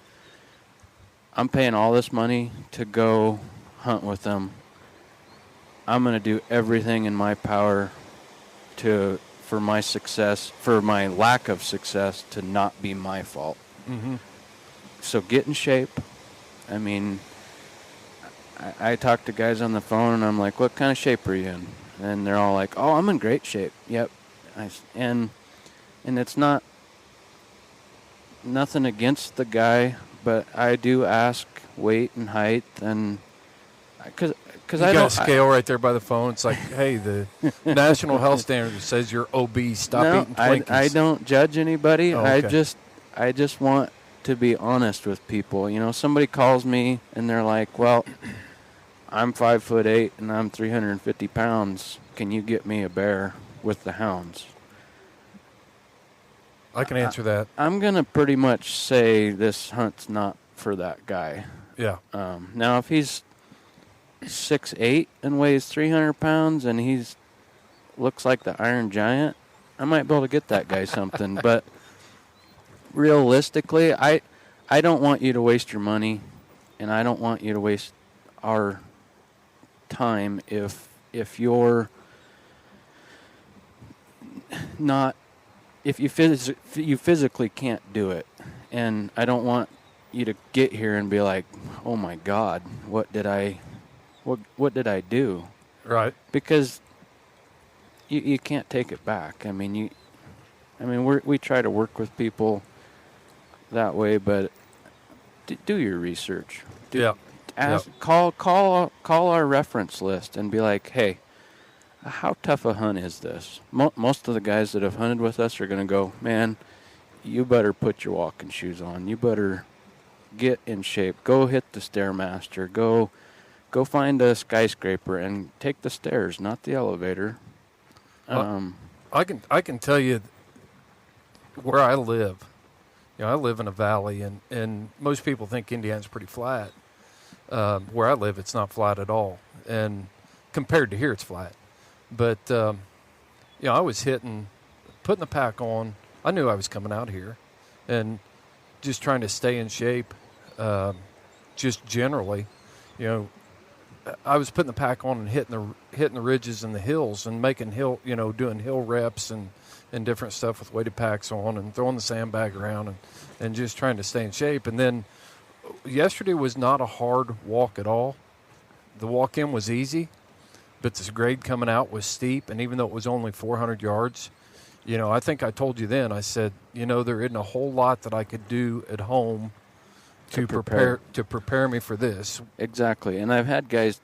I'm paying all this money to go hunt with them. I'm going to do everything in my power for my success, for my lack of success to not be my fault. Mm-hmm. So get in shape. I talk to guys on the phone and I'm like, what kind of shape are you in? And they're all like, oh, I'm in great shape. Yep. And it's nothing against the guy, but I do ask weight and height, and because I got don't a scale right there by the phone. It's like, hey, the national health standard says you're obese. Stop eating Twinkies. I don't judge anybody. Oh, okay. I just want to be honest with people. Somebody calls me and they're like, well, I'm 5'8" and I'm 350 pounds. Can you get me a bear with the hounds? I can answer that. I'm going to pretty much say this hunt's not for that guy. Yeah. Now, if he's 6'8" and weighs 300 pounds and he's looks like the Iron Giant, I might be able to get that guy something. But realistically, I don't want you to waste your money, and I don't want you to waste our time if you're not, if you physically can't do it. And I don't want you to get here and be like, oh my God, what did I do? Right. Because you can't take it back. We try to work with people that way, but do your research. Call our reference list and be like, hey, how tough a hunt is this? Most of the guys that have hunted with us are going to go, man, you better put your walking shoes on. You better get in shape. Go hit the Stairmaster. Go find a skyscraper and take the stairs, not the elevator. I can tell you where I live. I live in a valley, and most people think Indiana's pretty flat. Where I live, it's not flat at all, and compared to here, it's flat. But I was putting the pack on. I knew I was coming out here, and just trying to stay in shape. Just generally, I was putting the pack on and hitting the ridges and the hills and making doing hill reps and different stuff with weighted packs on and throwing the sandbag around and just trying to stay in shape. And then yesterday was not a hard walk at all. The walk-in was easy, but this grade coming out was steep. And even though it was only 400 yards, I think I told you then, I said, there isn't a whole lot that I could do at home to prepare me for this. Exactly. And I've had guys.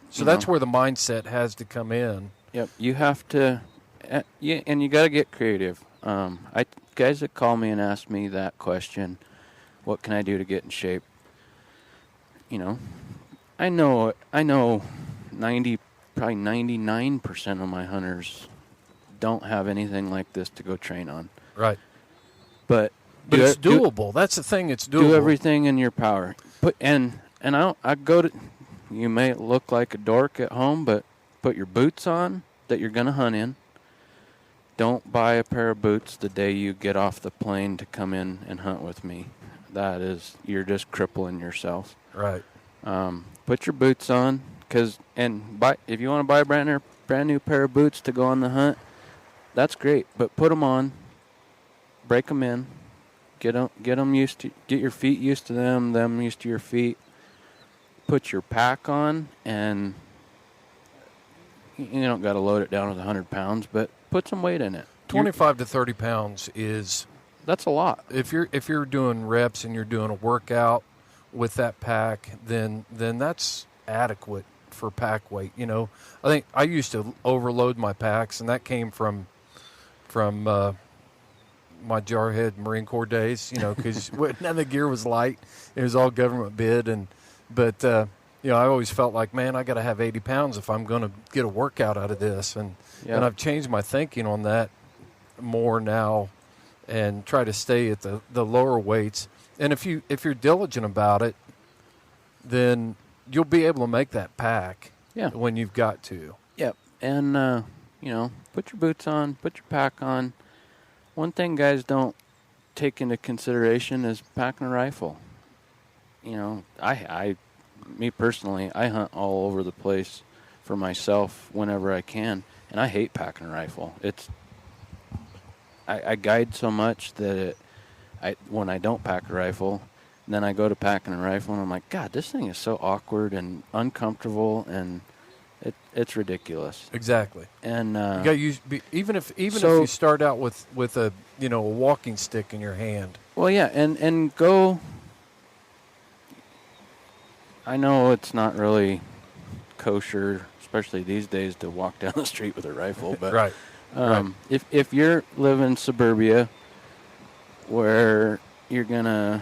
So that's where the mindset has to come in. Yep, you have to, and you got to get creative. Guys that call me and ask me that question, what can I do to get in shape? You know, I know, probably 99% of my hunters don't have anything like this to go train on. Right. But it's doable. That's the thing. It's doable. Do everything in your power. You may look like a dork at home, but put your boots on that you're going to hunt in. Don't buy a pair of boots the day you get off the plane to come in and hunt with me. You're just crippling yourself. Right. Put your boots on, if you want to buy a brand new pair of boots to go on the hunt, that's great. But put them on, break them in, get your feet used to them used to your feet. Put your pack on, and you don't got to load it down with 100 pounds, but put some weight in it. 25 to 30 pounds that's a lot. If you're doing reps and you're doing a workout with that pack, then that's adequate for pack weight. I think I used to overload my packs, and that came from my jarhead Marine Corps days. Because none of the gear was light; it was all government bid, But I always felt like, man, I got to have 80 pounds if I'm going to get a workout out of this, and I've changed my thinking on that more now, and try to stay at the lower weights. And if you're diligent about it, then you'll be able to make that pack. Yeah. When you've got to. Yep. And put your boots on, put your pack on. One thing guys don't take into consideration is packing a rifle. Me personally, I hunt all over the place for myself whenever I can, and I hate packing a rifle. I guide so much that when I don't pack a rifle, then I go to packing a rifle, and I'm like, God, this thing is so awkward and uncomfortable, and it's ridiculous. Exactly. And you got to even if you start out with a a walking stick in your hand. Well, yeah, and go. I know it's not really kosher, especially these days, to walk down the street with a rifle. But right. If you're living in suburbia where you're going to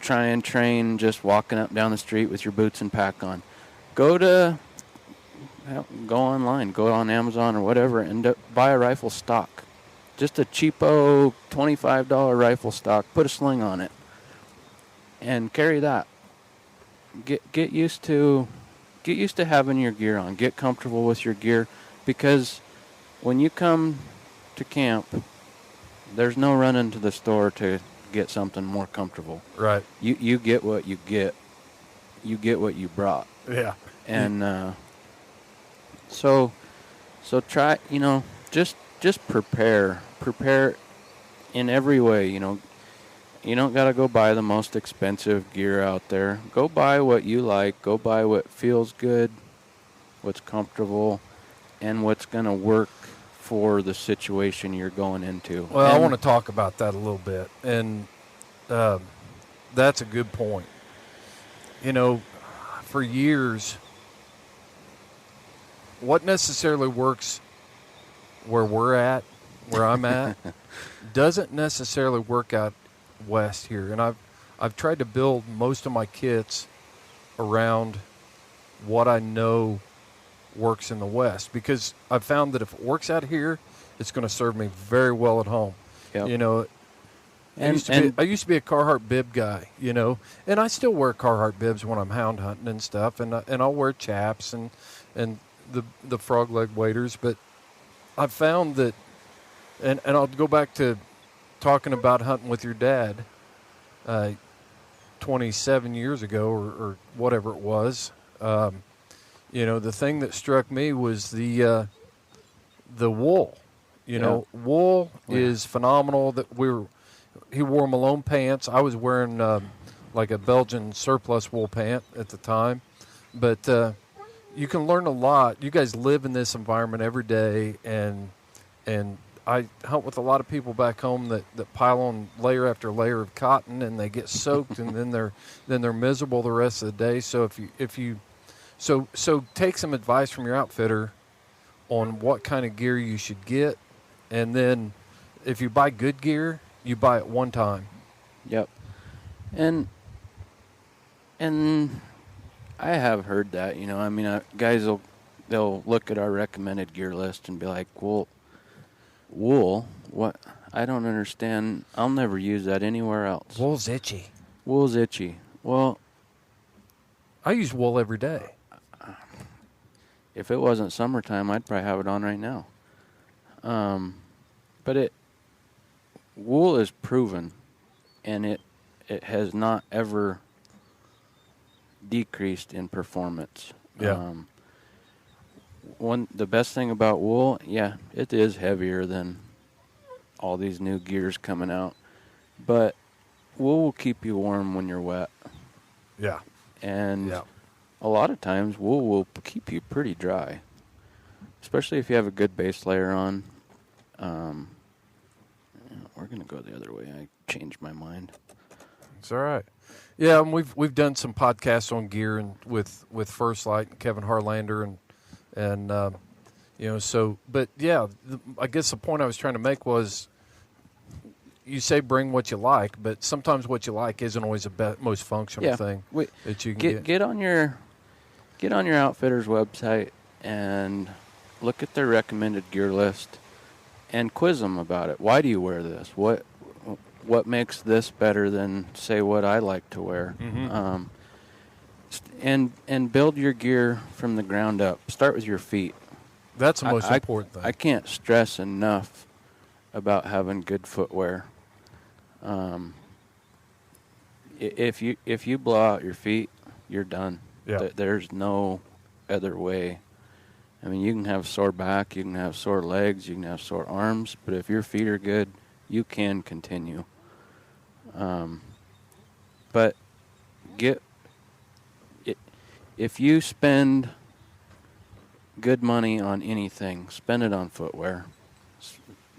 try and train just walking up down the street with your boots and pack on, go online, go on Amazon or whatever, and buy a rifle stock. Just a cheapo $25 rifle stock. Put a sling on it. And carry that. Get used to having your gear on. Get comfortable with your gear, because when you come to camp, there's no running to the store to get something more comfortable. Right. You get what you get. You get what you brought. Yeah. And so try. Just prepare in every way. You don't got to go buy the most expensive gear out there. Go buy what you like. Go buy what feels good, what's comfortable, and what's going to work for the situation you're going into. Well, I want to talk about that a little bit, and that's a good point. For years, what necessarily works where I'm at, doesn't necessarily work out west here, and I've tried to build most of my kits around what I know works in the west, because I've found that if it works out here, it's going to serve me very well at home. Yep. I used to be a Carhartt bib guy, and I still wear Carhartt bibs when I'm hound hunting and stuff, and I'll wear chaps and the frog leg waders, but I've found that, and I'll go back to talking about hunting with your dad 27 years ago or whatever it was. The thing that struck me was the wool. Wool is phenomenal. He wore Malone pants. I was wearing like a Belgian surplus wool pant at the time. But you can learn a lot. You guys live in this environment every day, and I hunt with a lot of people back home that pile on layer after layer of cotton, and they get soaked, and then they're miserable the rest of the day. So if you So take some advice from your outfitter on what kind of gear you should get, and then if you buy good gear, you buy it one time. Yep. And I have heard that, I mean, guys they'll look at our recommended gear list and be like, well, wool, what? I don't understand. I'll never use that anywhere else. Wool's itchy. Wool's itchy. Well, I use wool every day. If it wasn't summertime, I'd probably have it on right now. But wool is proven, and it has not ever decreased in performance. Yeah. The best thing about wool, yeah, it is heavier than all these new gears coming out, but wool will keep you warm when you're wet. Yeah. And a lot of times wool will keep you pretty dry, especially if you have a good base layer on. We're gonna go the other way. I changed my mind. It's all right. Yeah, and we've done some podcasts on gear and with First Light and Kevin Harlander and so. But yeah, I guess the point I was trying to make was, you say bring what you like, but sometimes what you like isn't always the most functional thing that you can get. Get on your outfitter's website and look at their recommended gear list and quiz them about it. Why do you wear this? What makes this better than, say, what I like to wear? Mm-hmm. And build your gear from the ground up. Start with your feet. That's the most important thing. I can't stress enough about having good footwear. If you blow out your feet, you're done. Yeah. There's no other way. I mean, you can have sore back, you can have sore legs, you can have sore arms, but if your feet are good, you can continue. But if you spend good money on anything, spend it on footwear.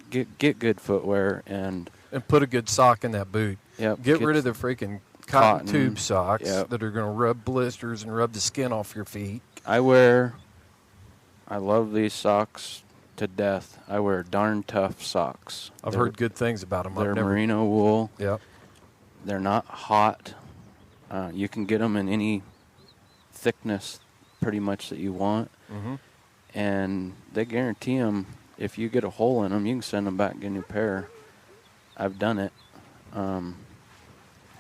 Get good footwear and put a good sock in that boot. Yep, Get rid of the freaking cotton tube socks that are going to rub blisters and rub the skin off your feet. I love these socks to death. I wear darn tough socks. I've heard good things about them. They're merino wool. Yep. They're not hot. You can get them in any thickness pretty much that you want. Mm-hmm. And they guarantee them, if you get a hole in them, you can send them back and get a new pair. I've done it.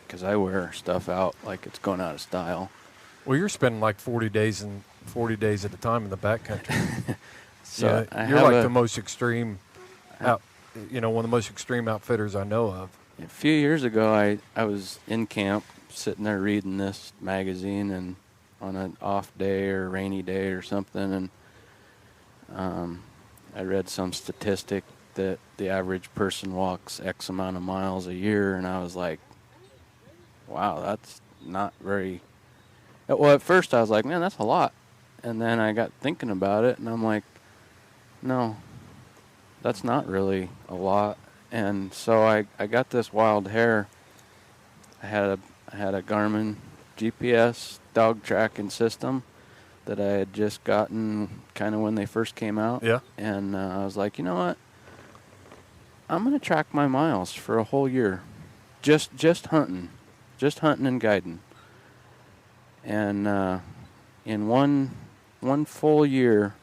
Because I wear stuff out like it's going out of style. Well, you're spending like 40 days at a time in the backcountry. So you're like the most extreme, one of the most extreme outfitters I know of. A few years ago, I was in camp, sitting there reading this magazine, and on an off day or rainy day or something, and I read some statistic that the average person walks X amount of miles a year, and I was like, wow, that's not very... Well, at first I was like, man, that's a lot. And then I got thinking about it, and I'm like, no, that's not really a lot. And so I got this wild hair. I had a Garmin GPS dog tracking system that I had just gotten kind of when they first came out. Yeah. And I was like, you know what? I'm going to track my miles for a whole year. Just hunting. Just hunting and guiding. And in one full year,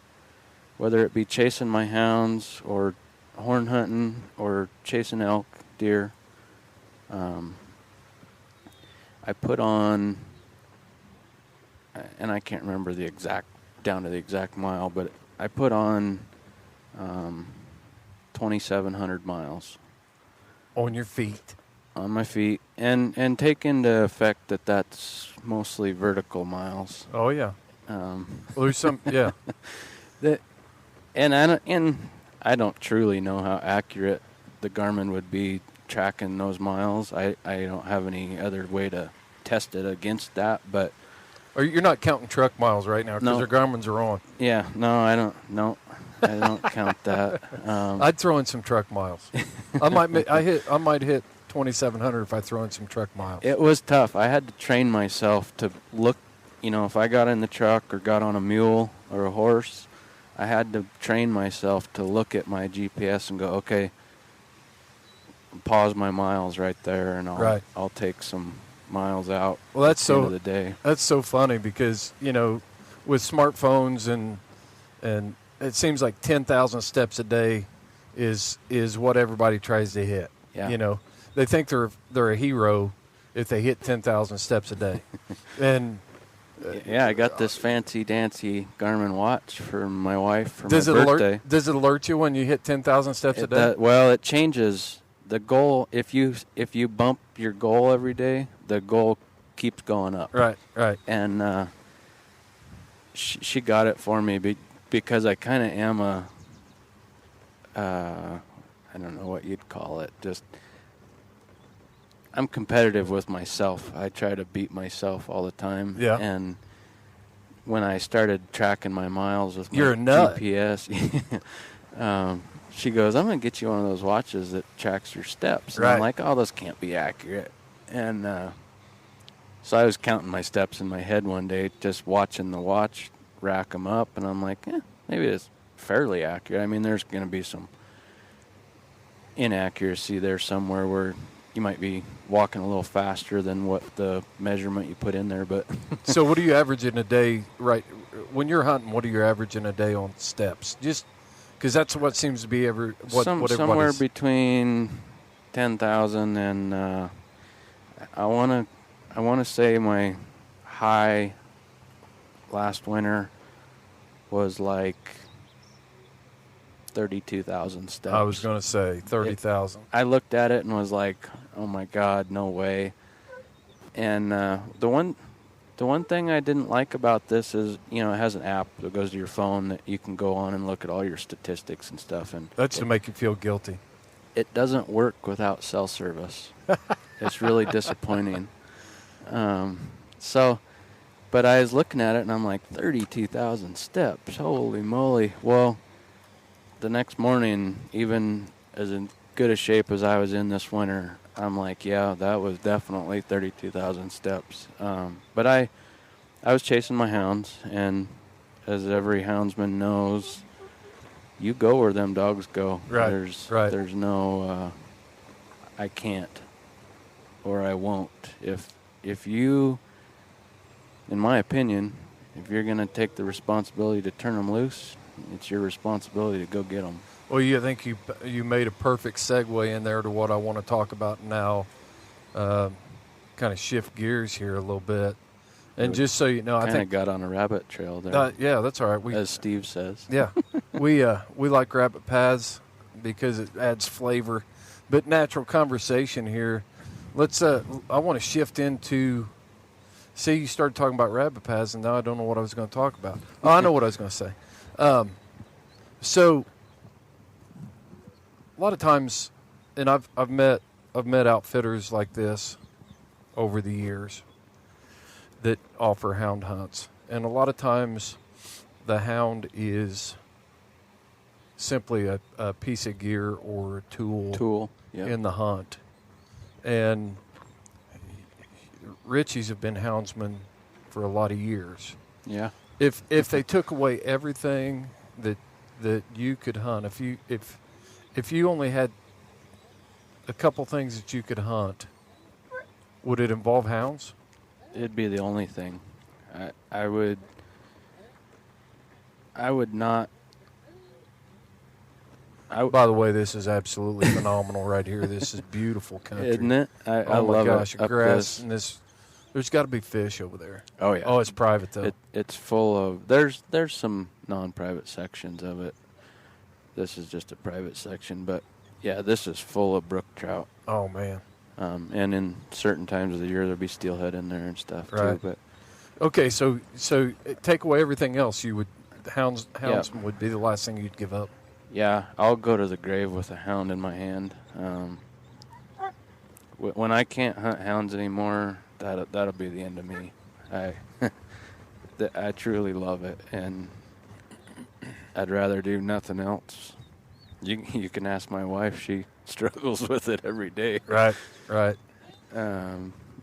whether it be chasing my hounds or horn hunting or chasing elk, deer, I put on, and I can't remember down to the exact mile, but I put on 2,700 miles. On your feet. On my feet, and take into effect that that's mostly vertical miles. Oh yeah. Well, there's some and I don't truly know how accurate the Garmin would be tracking those miles. I don't have any other way to test it against that, but you're not counting truck miles right now because their Garmin's are on. Yeah, no, I don't. No, I don't count that. I'd throw in some truck miles. I might hit 2,700 if I throw in some truck miles. It was tough. I had to train myself to look if I got in the truck or got on a mule or a horse, I had to train myself to look at my GPS and go, okay, pause my miles right there, and I'll take some miles out. Well, that's at the end of the day. That's so funny because with smartphones and it seems like 10,000 steps a day is what everybody tries to hit. Yeah. They think they're a hero if they hit 10,000 steps a day. And yeah, I got this fancy dancy Garmin watch for my wife for my birthday. Does it alert you when you hit 10,000 steps a day? Well, it changes the goal. If you bump your goal every day, the goal keeps going up. Right. And she got it for me because I kind of am I don't know what you'd call it. Just I'm competitive with myself. I try to beat myself all the time. Yeah. And when I started tracking my miles with You're my a nut. GPS, she goes, "I'm going to get you one of those watches that tracks your steps." And right. I'm like, "Oh, this can't be accurate." And so I was counting my steps in my head one day, just watching the watch rack them up, and I'm like, maybe it's fairly accurate. I mean, there's going to be some inaccuracy there somewhere where you might be walking a little faster than what the measurement you put in there, but So what do you average in a day, right? When you're hunting, what do you average in a day on steps? Just because that's what seems to be what somewhere between 10,000 and I want to say my high last winter was like 32,000 steps. I was going to say 30,000. I looked at it and was like, "Oh my God, no way!" And the one thing I didn't like about this is, it has an app that goes to your phone that you can go on and look at all your statistics and stuff. And that's to make you feel guilty. It doesn't work without cell service. It's really disappointing. But I was looking at it and I'm like, 32,000 steps. Holy moly! Well, the next morning, even as in good a shape as I was in this winter, I'm like, yeah, that was definitely 32,000 steps. But I was chasing my hounds, and as every houndsman knows, you go where them dogs go. Right. There's no, I can't, or I won't. If you, in my opinion, if you're going to take the responsibility to turn them loose, it's your responsibility to go get them. Well, you think you made a perfect segue in there to what I want to talk about now. Kind of shift gears here a little bit, and just so you know, I think got on a rabbit trail there. Yeah, that's all right. As Steve says. Yeah, we like rabbit paths because it adds flavor, but natural conversation here. Let's. I want to shift into. See, you started talking about rabbit paths, and now I don't know what I was going to talk about. Oh, I know what I was going to say. So a lot of times, and I've met outfitters like this over the years that offer hound hunts, and a lot of times the hound is simply a piece of gear or a tool yeah. in the hunt. And Richies have been houndsmen for a lot of years. Yeah. If they took away everything that you could hunt, if you only had a couple things that you could hunt, would it involve hounds? It'd be the only thing. I would not. By the way, this is absolutely phenomenal right here. This is beautiful country, isn't it? I oh my love gosh, it. grass and this. There's got to be fish over there. Oh yeah. Oh, it's private though. It's full of. There's some non-private sections of it. This is just a private section, but yeah, this is full of brook trout. Oh man. And in certain times of the year, there'll be steelhead in there and stuff right. too. But okay, so take away everything else, you would houndsman would be the last thing you'd give up. Yeah, I'll go to the grave with a hound in my hand. When I can't hunt hounds anymore, that'll be the end of me. I truly love it, and I'd rather do nothing else. You can ask my wife; she struggles with it every day. Right.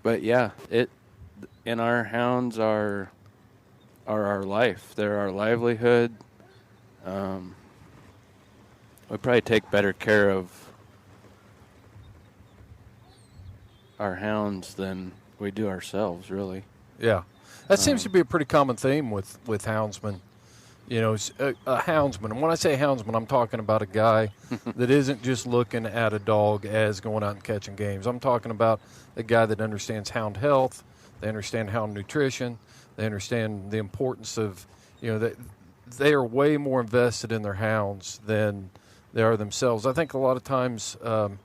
But yeah, and our hounds are are our life. They're our livelihood. We probably take better care of our hounds than we do ourselves, really. Yeah. That seems to be a pretty common theme with houndsmen. You know, a houndsman. And when I say houndsman, I'm talking about a guy that isn't just looking at a dog as going out and catching games. I'm talking about a guy that understands hound health. They understand hound nutrition. They understand the importance of, you know, that they are way more invested in their hounds than they are themselves. I think a lot of times, and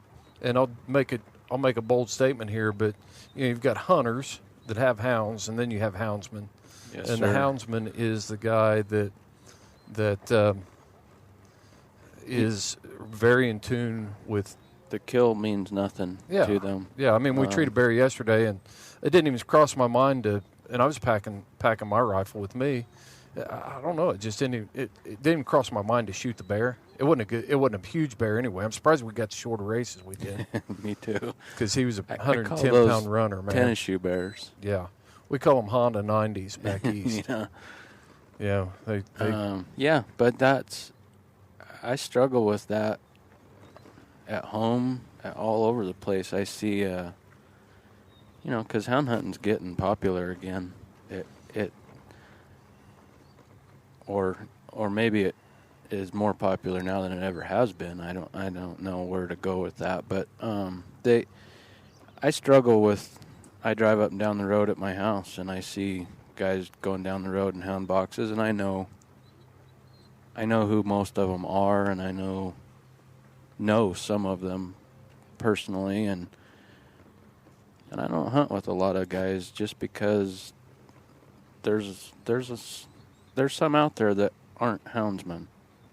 I'll make a bold statement here, but you know, you've got hunters that have hounds, and then you have houndsmen. Yes, and sir. the houndsman is the guy that is very in tune with. The kill means nothing to them. Yeah, I mean, we treated Barry yesterday, and it didn't even cross my mind to. And I was packing my rifle with me. I don't know. It just didn't. It didn't even cross my mind to shoot the bear. It wasn't a huge bear anyway. I'm surprised we got the shorter races we did. Me too. Because he was a I call 110-pound runner, man. Tennis shoe bears. Yeah, we call them Honda 90s back east. Yeah. Yeah, they yeah, but I struggle with that at home, all over the place. I see, you know, because hound hunting's getting popular again. Or maybe it is more popular now than it ever has been. I don't know where to go with that, but I struggle with. I drive up and down the road at my house, and I see guys going down the road in hound boxes, and I know who most of them are, and I know some of them personally, and I don't hunt with a lot of guys just because there's some out there that aren't houndsmen,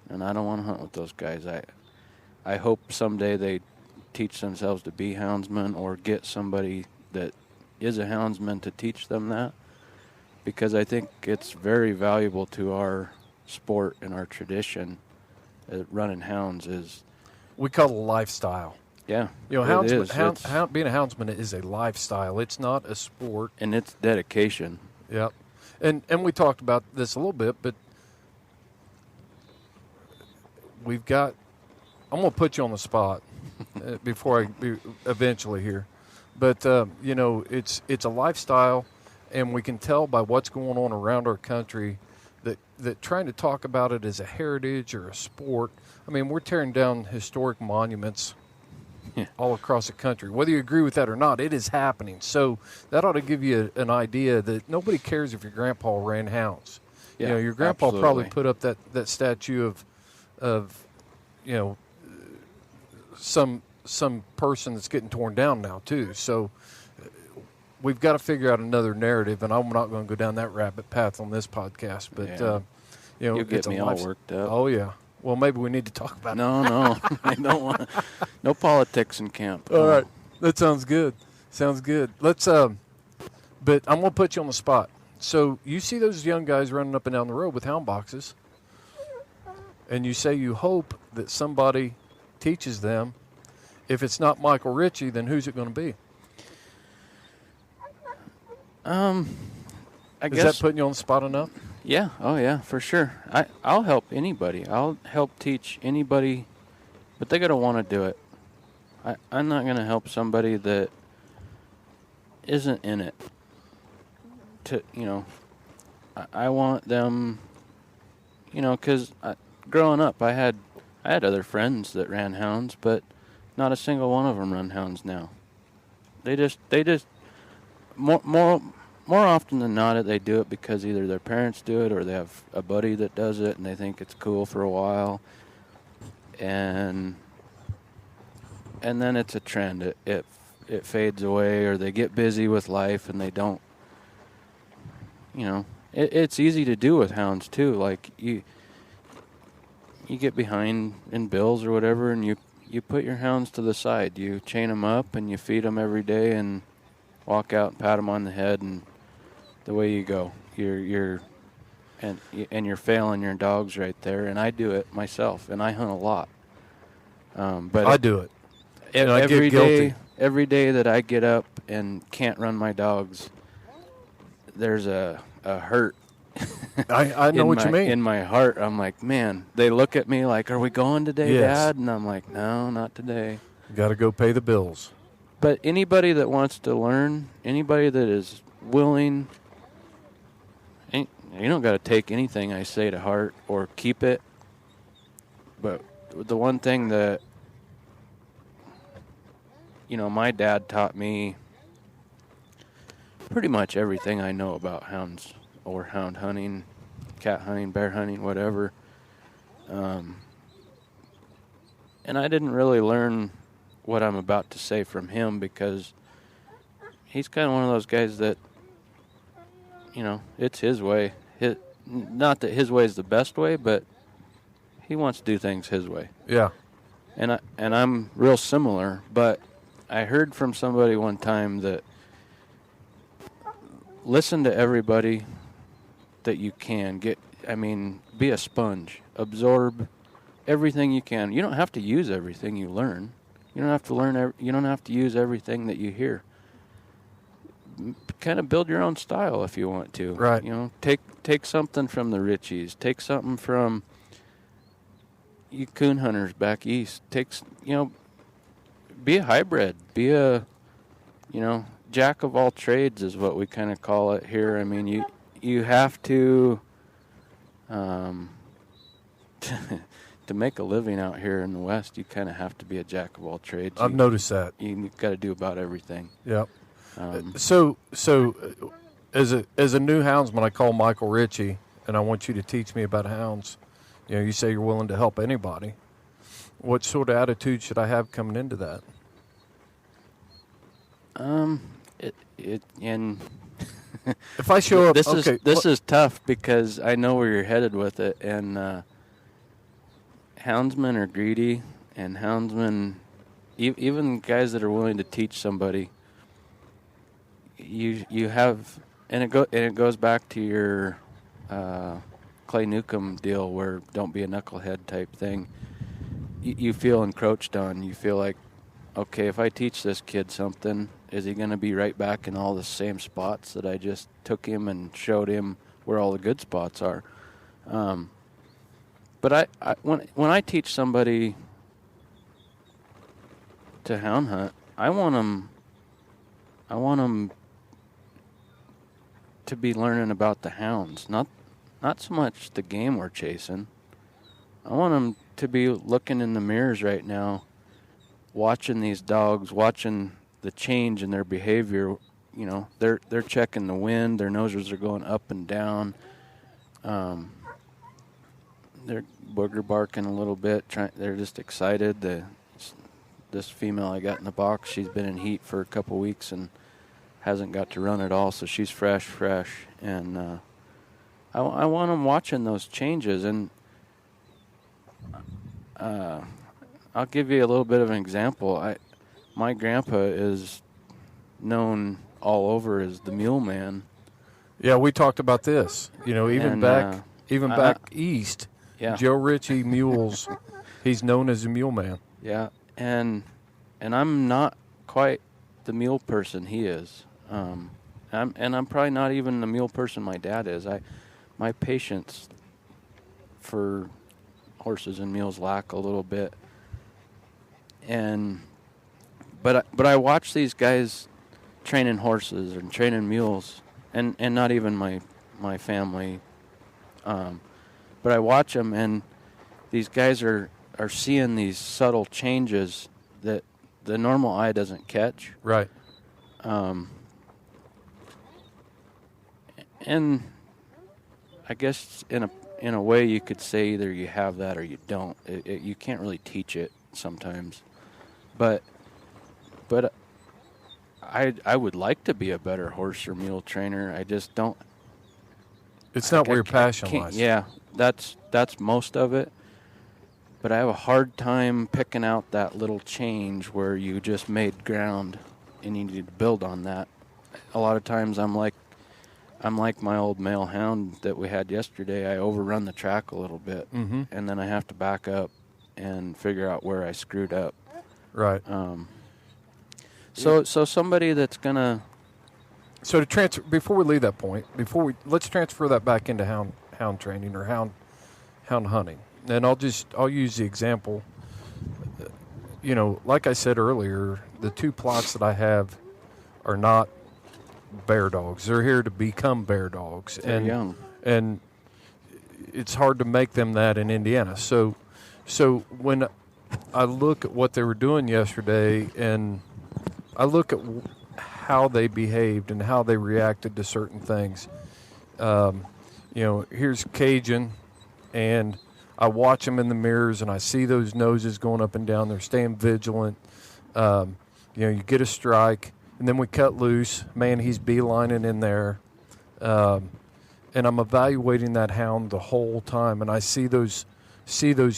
and I don't want to hunt with those guys. I hope someday they teach themselves to be houndsmen, or get somebody that is a houndsman to teach them that, because I think it's very valuable to our sport and our tradition. Running hounds is, we call it a lifestyle. Yeah, you know, being a houndsman is a lifestyle. It's not a sport, and it's dedication. Yep. And we talked about this a little bit, but we've got. I'm going to put you on the spot before eventually here, but you know, it's a lifestyle, and we can tell by what's going on around our country that trying to talk about it as a heritage or a sport. I mean, we're tearing down historic monuments all across the country. Whether you agree with that or not, it is happening. So that ought to give you an idea that nobody cares if your grandpa ran hounds. Yeah, you know, your grandpa absolutely. probably put up that statue of you know, some person that's getting torn down now too. So we've got to figure out another narrative, and I'm not going to go down that rabbit path on this podcast. But you know, you get me all worked up. Oh yeah. Well, maybe we need to talk about it. No, I don't want. No politics in camp. All right, that sounds good. Sounds good. Let's. But I'm gonna put you on the spot. So you see those young guys running up and down the road with hound boxes, and you say you hope that somebody teaches them. If it's not Michael Richie, then who's it going to be? I Is guess that putting you on the spot enough? Yeah. Oh, yeah, for sure. I'll help anybody. I'll help teach anybody, but they got to want to do it. I'm not going to help somebody that isn't in it. You know, I want them, you know, because growing up, I had other friends that ran hounds, but not a single one of them run hounds now. They just more often than not, they do it because either their parents do it or they have a buddy that does it and they think it's cool for a while, and then it's a trend. It fades away, or they get busy with life and they don't. You know, it's easy to do with hounds too. Like you get behind in bills or whatever, and you put your hounds to the side. You chain them up and you feed them every day and walk out and pat them on the head, and the way you go. You're failing your dogs right there. And I do it myself, and I hunt a lot. But I do it. And I every get guilty. Every day that I get up and can't run my dogs, there's a hurt I know what you mean. In my heart, I'm like, man, they look at me like, are we going today, Yes. Dad? And I'm like, no, not today. Got to go pay the bills. But anybody that wants to learn, anybody that is willing, you don't got to take anything I say to heart or keep it. But the one thing that, my dad taught me pretty much everything I know about hounds or hound hunting, cat hunting, bear hunting, whatever. And I didn't really learn what I'm about to say from him because he's kind of one of those guys that, it's his way. Not that his way is the best way, but he wants to do things his way. Yeah. And I'm real similar, but I heard from somebody one time that listen to everybody that you can. Be a sponge. Absorb everything you can. You don't have to use everything you learn. You don't have to you don't have to use everything that you hear. Kind of build your own style if you want to. Right. Take something from the Richies. Take something from you coon hunters back east. Be a hybrid. Be a, jack of all trades is what we kind of call it here. I mean, you have to to make a living out here in the West, you kind of have to be a jack of all trades. I've noticed that. You've got to do about everything. Yeah. So as a new houndsman, I call Michael Richie, and I want you to teach me about hounds. You say you're willing to help anybody. What sort of attitude should I have coming into that? If I show up, this is tough because I know where you're headed with it, and houndsmen are greedy, and houndsmen, even guys that are willing to teach somebody, you have, and it goes back to your Clay Newcomb deal where don't be a knucklehead type thing. You feel encroached on. You feel like, okay, if I teach this kid something, is he going to be right back in all the same spots that I just took him and showed him where all the good spots are? But when I teach somebody to hound hunt, I want them to be learning about the hounds, not so much the game we're chasing. I want them to be looking in the mirrors right now, watching these dogs, watching the change in their behavior. They're checking the wind. Their noses are going up and down. They're booger barking a little bit. They're just excited. This female I got in the box, she's been in heat for a couple weeks and hasn't got to run at all, so she's fresh. And I want them watching those changes. And I'll give you a little bit of an example. My grandpa is known all over as the mule man. Yeah, we talked about this. Back east, yeah. Joe Richie Mules, he's known as the mule man. Yeah, and I'm not quite the mule person he is. I'm probably not even the mule person my dad is. My patience for horses and mules lack a little bit. But I watch these guys training horses and training mules, and not even my family. But I watch them, and these guys are seeing these subtle changes that the normal eye doesn't catch. Right. And I guess in a way you could say either you have that or you don't. You can't really teach it sometimes. But I would like to be a better horse or mule trainer. I just don't. It's not where your passion lies. Yeah, that's most of it. But I have a hard time picking out that little change where you just made ground and you need to build on that. A lot of times I'm like my old male hound that we had yesterday. I overrun the track a little bit, and then I have to back up and figure out where I screwed up. Right. So somebody that's gonna. So to transfer, before we leave that point, let's transfer that back into hound training or hound hunting. And I'll use the example. You know, like I said earlier, the 2 plots that I have are not bear dogs. They're here to become bear dogs. They're young. And it's hard to make them that in Indiana. So when I look at what they were doing yesterday, and I look at how they behaved and how they reacted to certain things. You know, here's Cajun, and I watch them in the mirrors, and I see those noses going up and down. They're staying vigilant. You know, you get a strike, and then we cut loose. Man, he's beelining in there. And I'm evaluating that hound the whole time, and I see those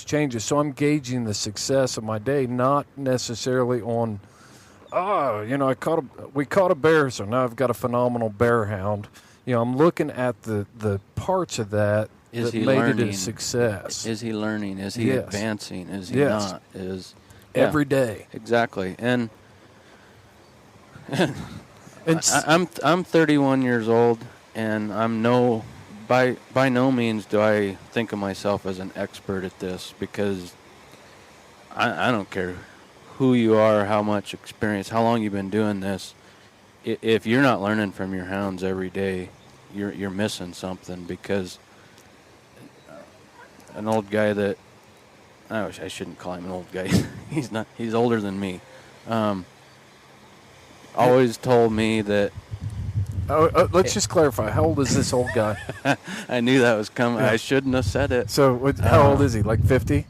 changes. So I'm gauging the success of my day, not necessarily on, you know, we caught a bear, so now I've got a phenomenal bear hound. You know, I'm looking at the parts of that Is that he made learning? it a success. Is he learning? Is he Yes. advancing? Is he Yes. not? Every day. Exactly. And And I'm 31 years old, and by no means do I think of myself as an expert at this, because I don't care who you are, how much experience, how long you've been doing this. If you're not learning from your hounds every day, you're missing something. Because an old guy that I shouldn't call him an old guy. He's not. He's older than me. Always told me that. let's just clarify. How old is this old guy? I knew that was coming. Yeah. I shouldn't have said it. So how old is he? Like 50?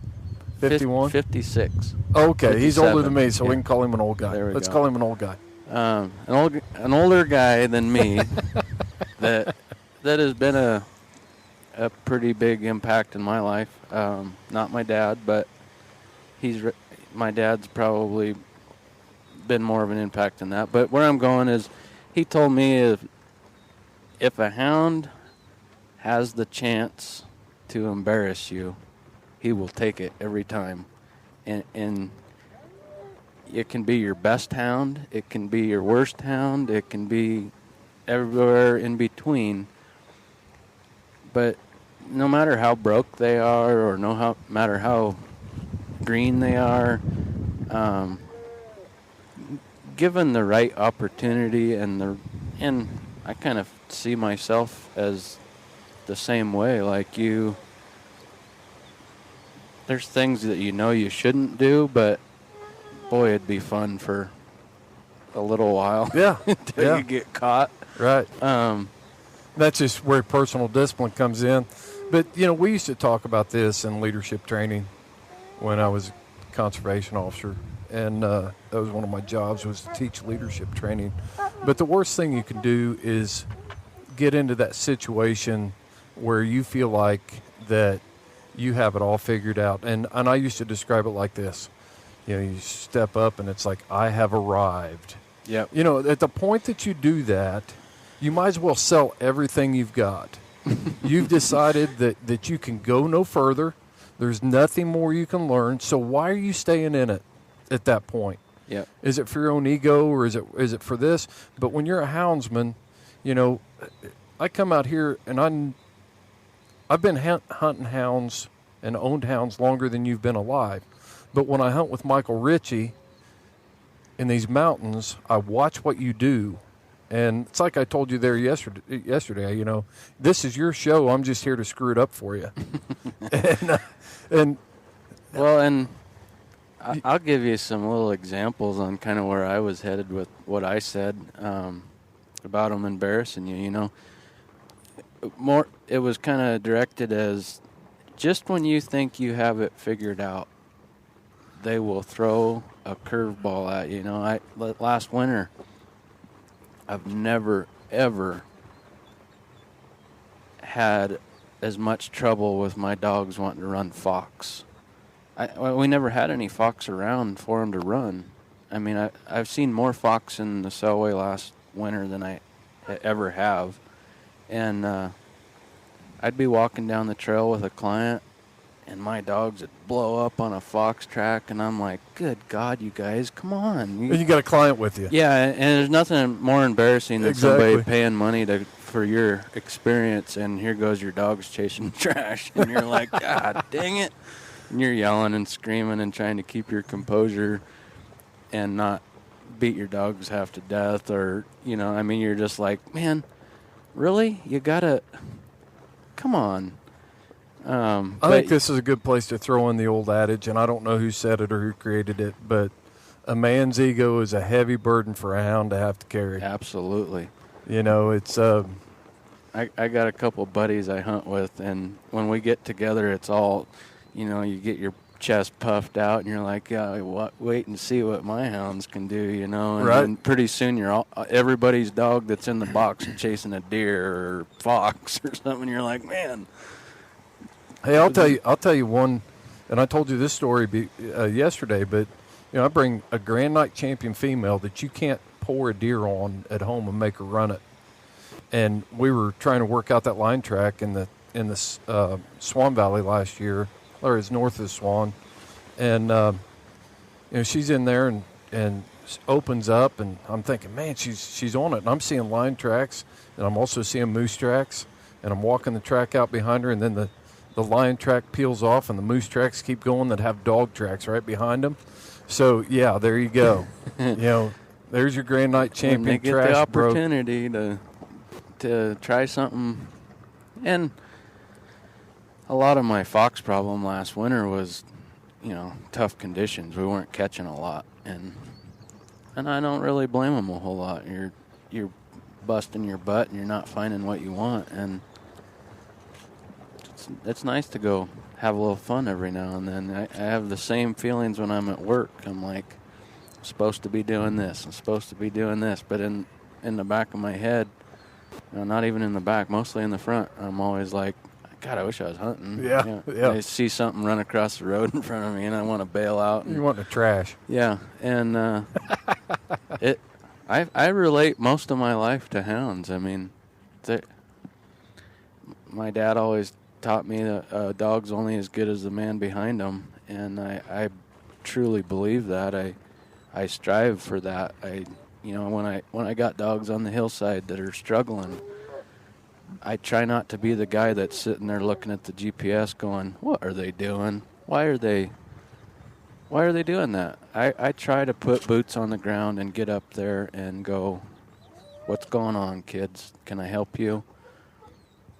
51? 56. Okay, he's older 57. than me, so we Yeah. can call him an old guy. There we Let's go. call him an old guy. An older guy than me that has been a pretty big impact in my life. Not my dad, but my dad's probably been more of an impact than that. But where I'm going is, he told me if a hound has the chance to embarrass you, he will take it every time. And it can be your best hound, it can be your worst hound, it can be everywhere in between. But no matter how broke they are, or no matter how green they are, given the right opportunity and I kind of see myself as the same way. Like there's things that you shouldn't do, but boy, it'd be fun for a little while. Yeah. Until you get caught. Right. That's just where personal discipline comes in. But, you know, we used to talk about this in leadership training when I was a conservation officer. And that was one of my jobs, was to teach leadership training. But the worst thing you can do is get into that situation where you feel like that you have it all figured out. And I used to describe it like this. You know, you step up and it's like, I have arrived. Yep. You know, at the point that you do that, you might as well sell everything you've got. You've decided that you can go no further. There's nothing more you can learn. So why are you staying in it at that point? Yep. Is it for your own ego, or is it for this? But when you're a houndsman, you know, I come out here and I've been hunting hounds and owned hounds longer than you've been alive. But when I hunt with Michael Richie in these mountains, I watch what you do. And it's like I told you there yesterday, you know, this is your show. I'm just here to screw it up for you. and I'll give you some little examples on kind of where I was headed with what I said about them embarrassing you. You know, it was kind of directed as, just when you think you have it figured out, they will throw a curveball at you. You know, last winter, I've never, ever had as much trouble with my dogs wanting to run fox. We never had any fox around for them to run. I mean, I've seen more fox in the Selway last winter than I ever have. And I'd be walking down the trail with a client, and my dogs would blow up on a fox track, and I'm like, good God, you guys, come on. you got a client with you. Yeah, and there's nothing more embarrassing than somebody paying money for your experience, and here goes your dog's chasing trash, and you're like, God dang it. And you're yelling and screaming and trying to keep your composure and not beat your dogs half to death, or, I mean, you're just like, man, really? You gotta, come on. I think this is a good place to throw in the old adage, and I don't know who said it or who created it, but a man's ego is a heavy burden for a hound to have to carry. Absolutely. It's... I got a couple buddies I hunt with, and when we get together, it's all, you get your chest puffed out, and you're like, yeah, wait and see what my hounds can do, and right. then pretty soon you're everybody's dog that's in the box chasing a deer or fox or something. You're like, man. Hey, I'll tell you one, and I told you this story yesterday, but I bring a Grand Night champion female that you can't pour a deer on at home and make her run it. And we were trying to work out that line track in the Swan Valley last year, or it's north of the Swan, and she's in there and opens up, and I'm thinking, man, she's on it, and I'm seeing line tracks, and I'm also seeing moose tracks, and I'm walking the track out behind her, and then the lion track peels off, and the moose tracks keep going that have dog tracks right behind them. So yeah, there you go. There's your Grand Night champion. When they get trash the opportunity to try something. And a lot of my fox problem last winter was, tough conditions. We weren't catching a lot, and I don't really blame them a whole lot. You're busting your butt and you're not finding what you want, and it's nice to go have a little fun every now and then. I have the same feelings when I'm at work. I'm like, I'm supposed to be doing this. I'm supposed to be doing this. But in the back of my head, not even in the back, mostly in the front, I'm always like, God, I wish I was hunting. Yeah. I see something run across the road in front of me, and I want to bail out. You want the trash. Yeah, and I relate most of my life to hounds. I mean, my dad always taught me that a dog's only as good as the man behind him, and I truly believe that. I strive for that. When I got dogs on the hillside that are struggling, I try not to be the guy that's sitting there looking at the GPS going, what are they doing? Why are they doing that? I try to put boots on the ground and get up there and go, what's going on, kids? Can I help you?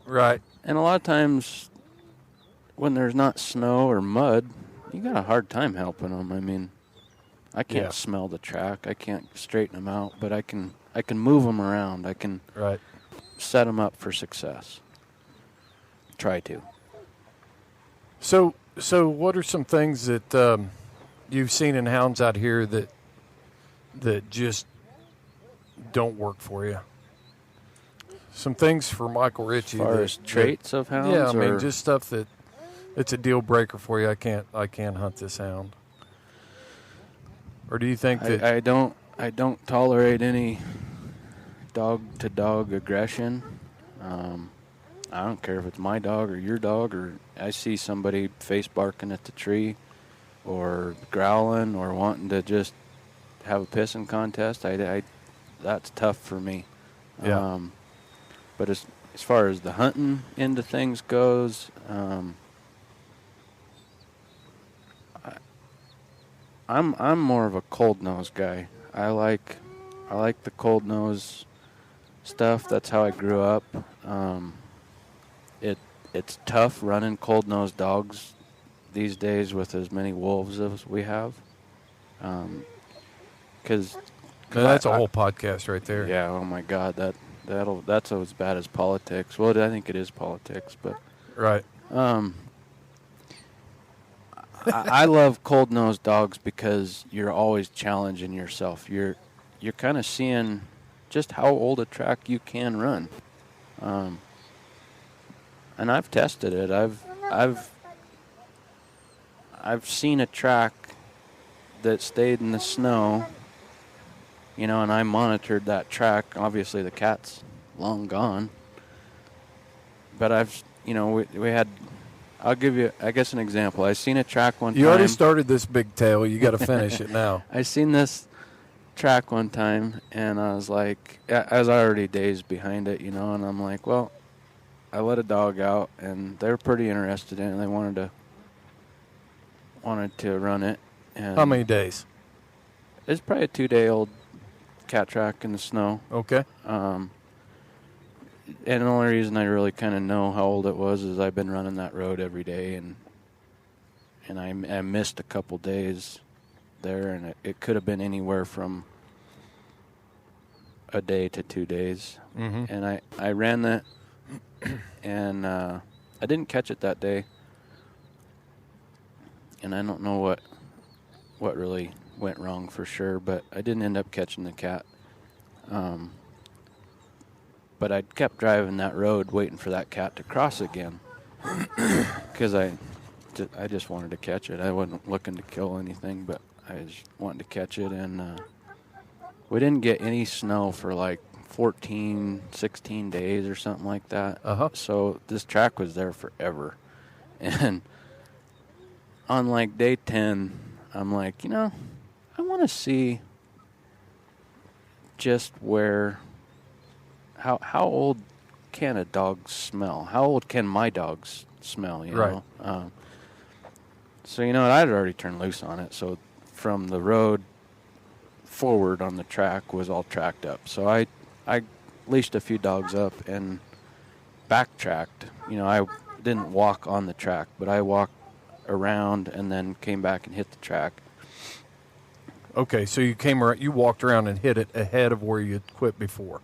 Right. And a lot of times when there's not snow or mud, you got a hard time helping them. I mean, I can't smell the track. I can't straighten them out, but I can move them around. I can set them up for success. Try to. So what are some things that you've seen in hounds out here that just don't work for you? Some things for Michael Richie. As far as traits of hounds? Yeah, I mean, just stuff that it's a deal breaker for you. I can't hunt this hound. Or do you think that I don't tolerate any dog to dog aggression. I don't care if it's my dog or your dog, or I see somebody face barking at the tree or growling or wanting to just have a pissing contest. That's tough for me. Yeah. But as far as the hunting end of things goes, I'm more of a cold nose guy. I like the cold nose stuff. That's how I grew up. It's tough running cold nose dogs these days with as many wolves as we have. Because that's a whole podcast right there. Yeah. Oh my God, that's as bad as politics. Well, I think it is politics, but right. I love cold nosed dogs because you're always challenging yourself. You're kind of seeing just how old a track you can run. And I've tested it. I've seen a track that stayed in the snow, and I monitored that track. Obviously the cat's long gone. But we had, I'll give you, I guess, an example. I seen a track one time. You already started this big tale. You got to finish it now. I seen this track one time, and I was like, I was already days behind it, and I'm like, well, I let a dog out, and they were pretty interested in it. They wanted to run it. And How many days? it's probably a 2-day-old cat track in the snow. Okay. And the only reason I really kind of know how old it was is I've been running that road every day, and I missed a couple days there, and it could have been anywhere from a day to 2 days. Mm-hmm. And I ran that, and I didn't catch it that day, and I don't know what really went wrong for sure, but I didn't end up catching the cat. But I kept driving that road waiting for that cat to cross again, because I just wanted to catch it. I wasn't looking to kill anything, but I just wanted to catch it. And we didn't get any snow for like 14, 16 days or something like that. Uh-huh. So this track was there forever. And on like day 10, I'm like, I want to see just how old can a dog smell? How old can my dogs smell, Right. So, I'd already turned loose on it. So from the road forward on the track was all tracked up. So I leashed a few dogs up and backtracked. I didn't walk on the track, but I walked around and then came back and hit the track. Okay, so you walked around and hit it ahead of where you had quit before.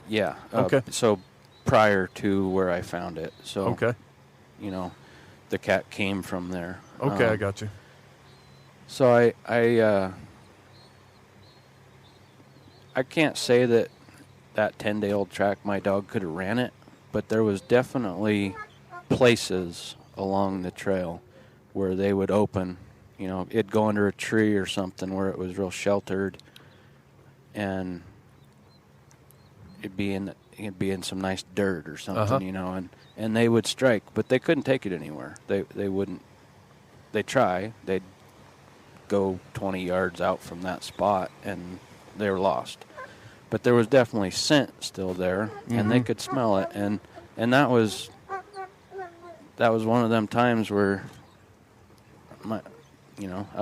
Yeah. Okay. So prior to where I found it. So, Okay. The cat came from there. Okay, I got you. So I can't say that 10-day-old track my dog could have ran it, but there was definitely places along the trail where they would open. It'd go under a tree or something where it was real sheltered, and it'd be in some nice dirt or something, Uh-huh. And they would strike, but they couldn't take it anywhere. They wouldn't. They'd try. They'd go 20 yards out from that spot, and they were lost. But there was definitely scent still there, and they could smell it, and that was one of them times where I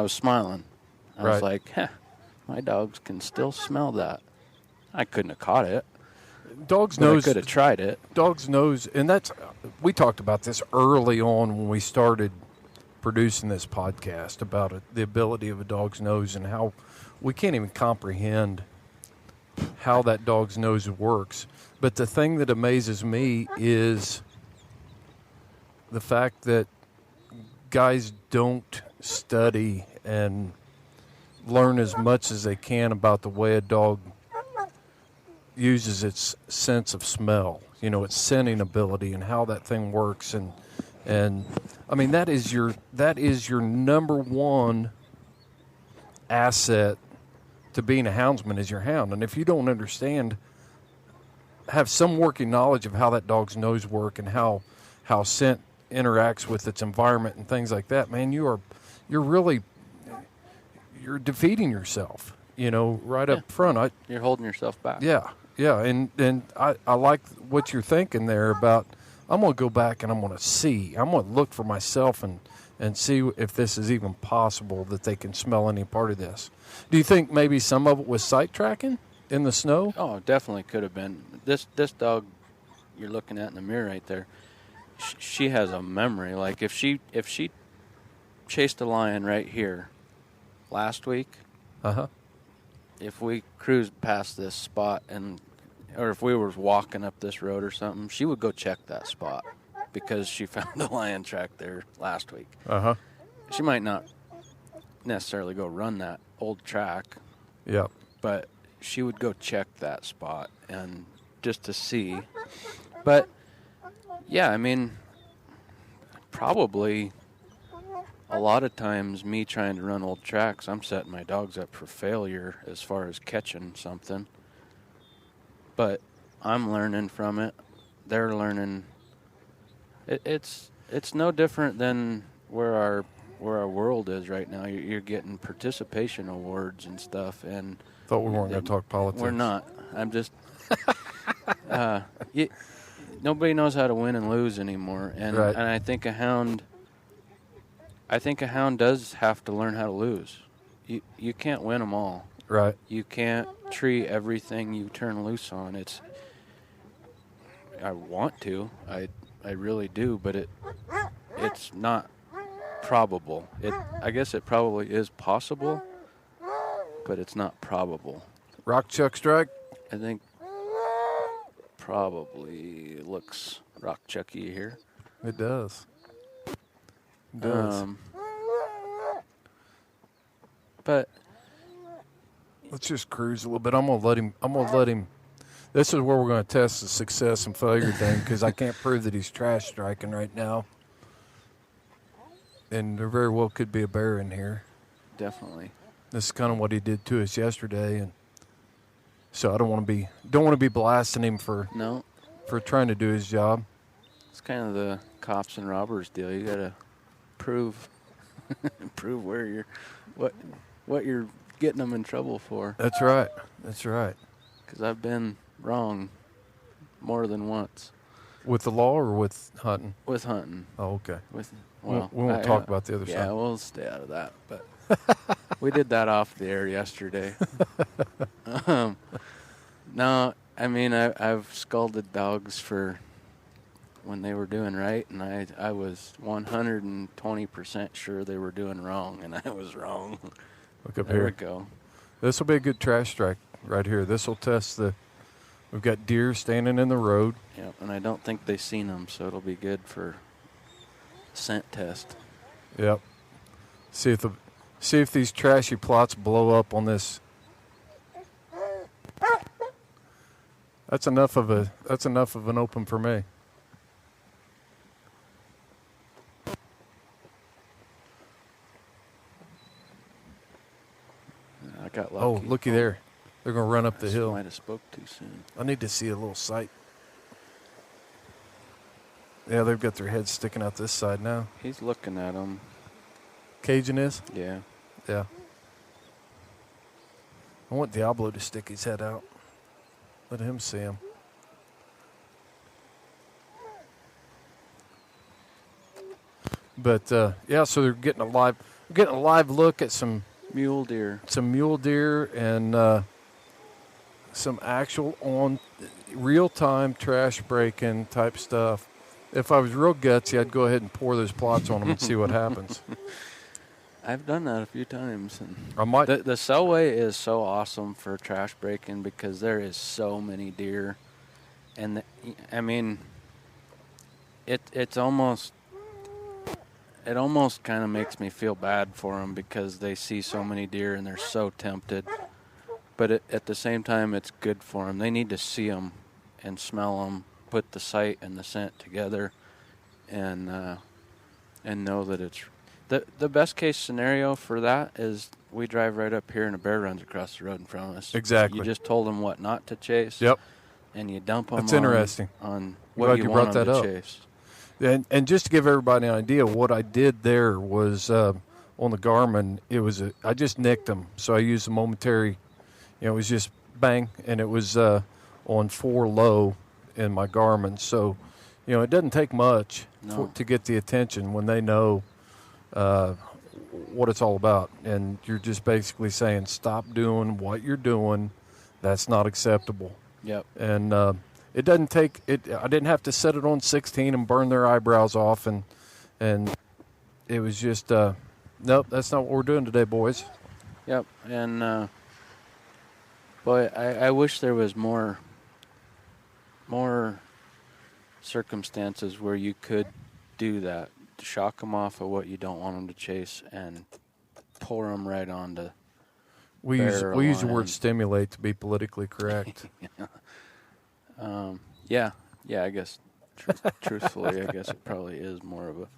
was smiling. I was like, my dogs can still smell that. I couldn't have caught it. Dogs But knows. I could have tried it. Dogs knows, and we talked about this early on when we started producing this podcast about the ability of a dog's nose and how we can't even comprehend how that dog's nose works. But the thing that amazes me is the fact that guys don't study and learn as much as they can about the way a dog uses its sense of smell, its scenting ability and how that thing works. And I mean, that is your number one asset to being a houndsman is your hound. And if you don't have some working knowledge of how that dog's nose work and how scent interacts with its environment and things like that, man, you're defeating yourself, right up front. You're holding yourself back. Yeah, and I like what you're thinking there about, I'm going to go back and I'm going to look for myself and see if this is even possible that they can smell any part of this. Do you think maybe some of it was sight tracking in the snow? Oh, definitely could have been. This dog you're looking at in the mirror right there, she has a memory. Like if she chased a lion right here last week, if we cruised past this spot or if we were walking up this road or something, she would go check that spot because she found a lion track there last week. She might not necessarily go run that old track. Yeah. But she would go check that spot and just to see. But yeah, I mean, probably a lot of times me trying to run old tracks, I'm setting my dogs up for failure as far as catching something. But I'm learning from it. They're learning. It's no different than where where our world is right now. You're getting participation awards and stuff, and Thought we weren't going to talk politics. we're not. I'm just. Nobody knows how to win and lose anymore, and Right. and I think a hound does have to learn how to lose. You can't win them all. Right. You can't treat everything you turn loose on. I want to. I really do, but it's not probable. I guess it probably is possible, but it's not probable. Rock chuck strike? I think probably looks rock chucky here. It does. It does. But Let's just cruise a little bit. I'm gonna let him. This is where we're gonna test the success and failure thing, because I can't prove that he's trash striking right now, and there very well could be a bear in here. definitely. This is kind of what he did to us yesterday, and so I don't want to be blasting him for trying to do his job. It's kind of the cops and robbers deal. You gotta prove where you're what you're getting them in trouble for. That's right. That's right. Because I've been wrong more than once. With the law or with hunting? With hunting. Oh, okay. We won't talk about the other side. Yeah, we'll stay out of that. But we did that off the air yesterday. No, I mean, I've scalded dogs for when they were doing right, and I was 120% sure they were doing wrong, and I was wrong. Look up There here. we go. This will be a good trash strike right here. This will test we've got deer standing in the road. Yep, and I don't think they've seen them, so it'll be good for scent test. Yep. See if these trashy plots blow up on this. That's enough of an open for me. I got lucky. Oh, looky there. They're going to run up the hill. Might have spoke too soon. I need to see a little sight. Yeah, they've got their heads sticking out this side now. He's looking at them. Cajun is? Yeah. Yeah. I want Diablo to stick his head out. Let him see him. But yeah, so they're getting a live look at some Mule deer. And some actual on real time trash breaking type stuff. If I was real gutsy, I'd go ahead and pour those plots on them and see what happens. I've done that a few times. And I might. The Selway is so awesome for trash breaking because there is so many deer, and I mean, it almost kind of makes me feel bad for them because they see so many deer and they're so tempted. But at the same time, it's good for them. They need to see them and smell them, put the sight and the scent together, and know that it's the best case scenario for that is we drive right up here and a bear runs across the road in front of us. Exactly. You just told them what not to chase. Yep. And you dump them. That's interesting. On Glad what you you brought want them that to up. chase. And just to give everybody an idea, what I did there was on the Garmin. I just nicked them, so I used a momentary. It was just bang, and it was on 4 low in my Garmin. So, it doesn't take much to get the attention when they know what it's all about. And you're just basically saying, stop doing what you're doing. That's not acceptable. Yep. And it doesn't take it. I didn't have to set it on 16 and burn their eyebrows off, and it was just nope. That's not what we're doing today, boys. Yep. And boy, I wish there was more circumstances where you could do that. Shock them off of what you don't want them to chase and pour them right onto. We use the word stimulate to be politically correct. Yeah. I guess truthfully, I guess it probably is more of a.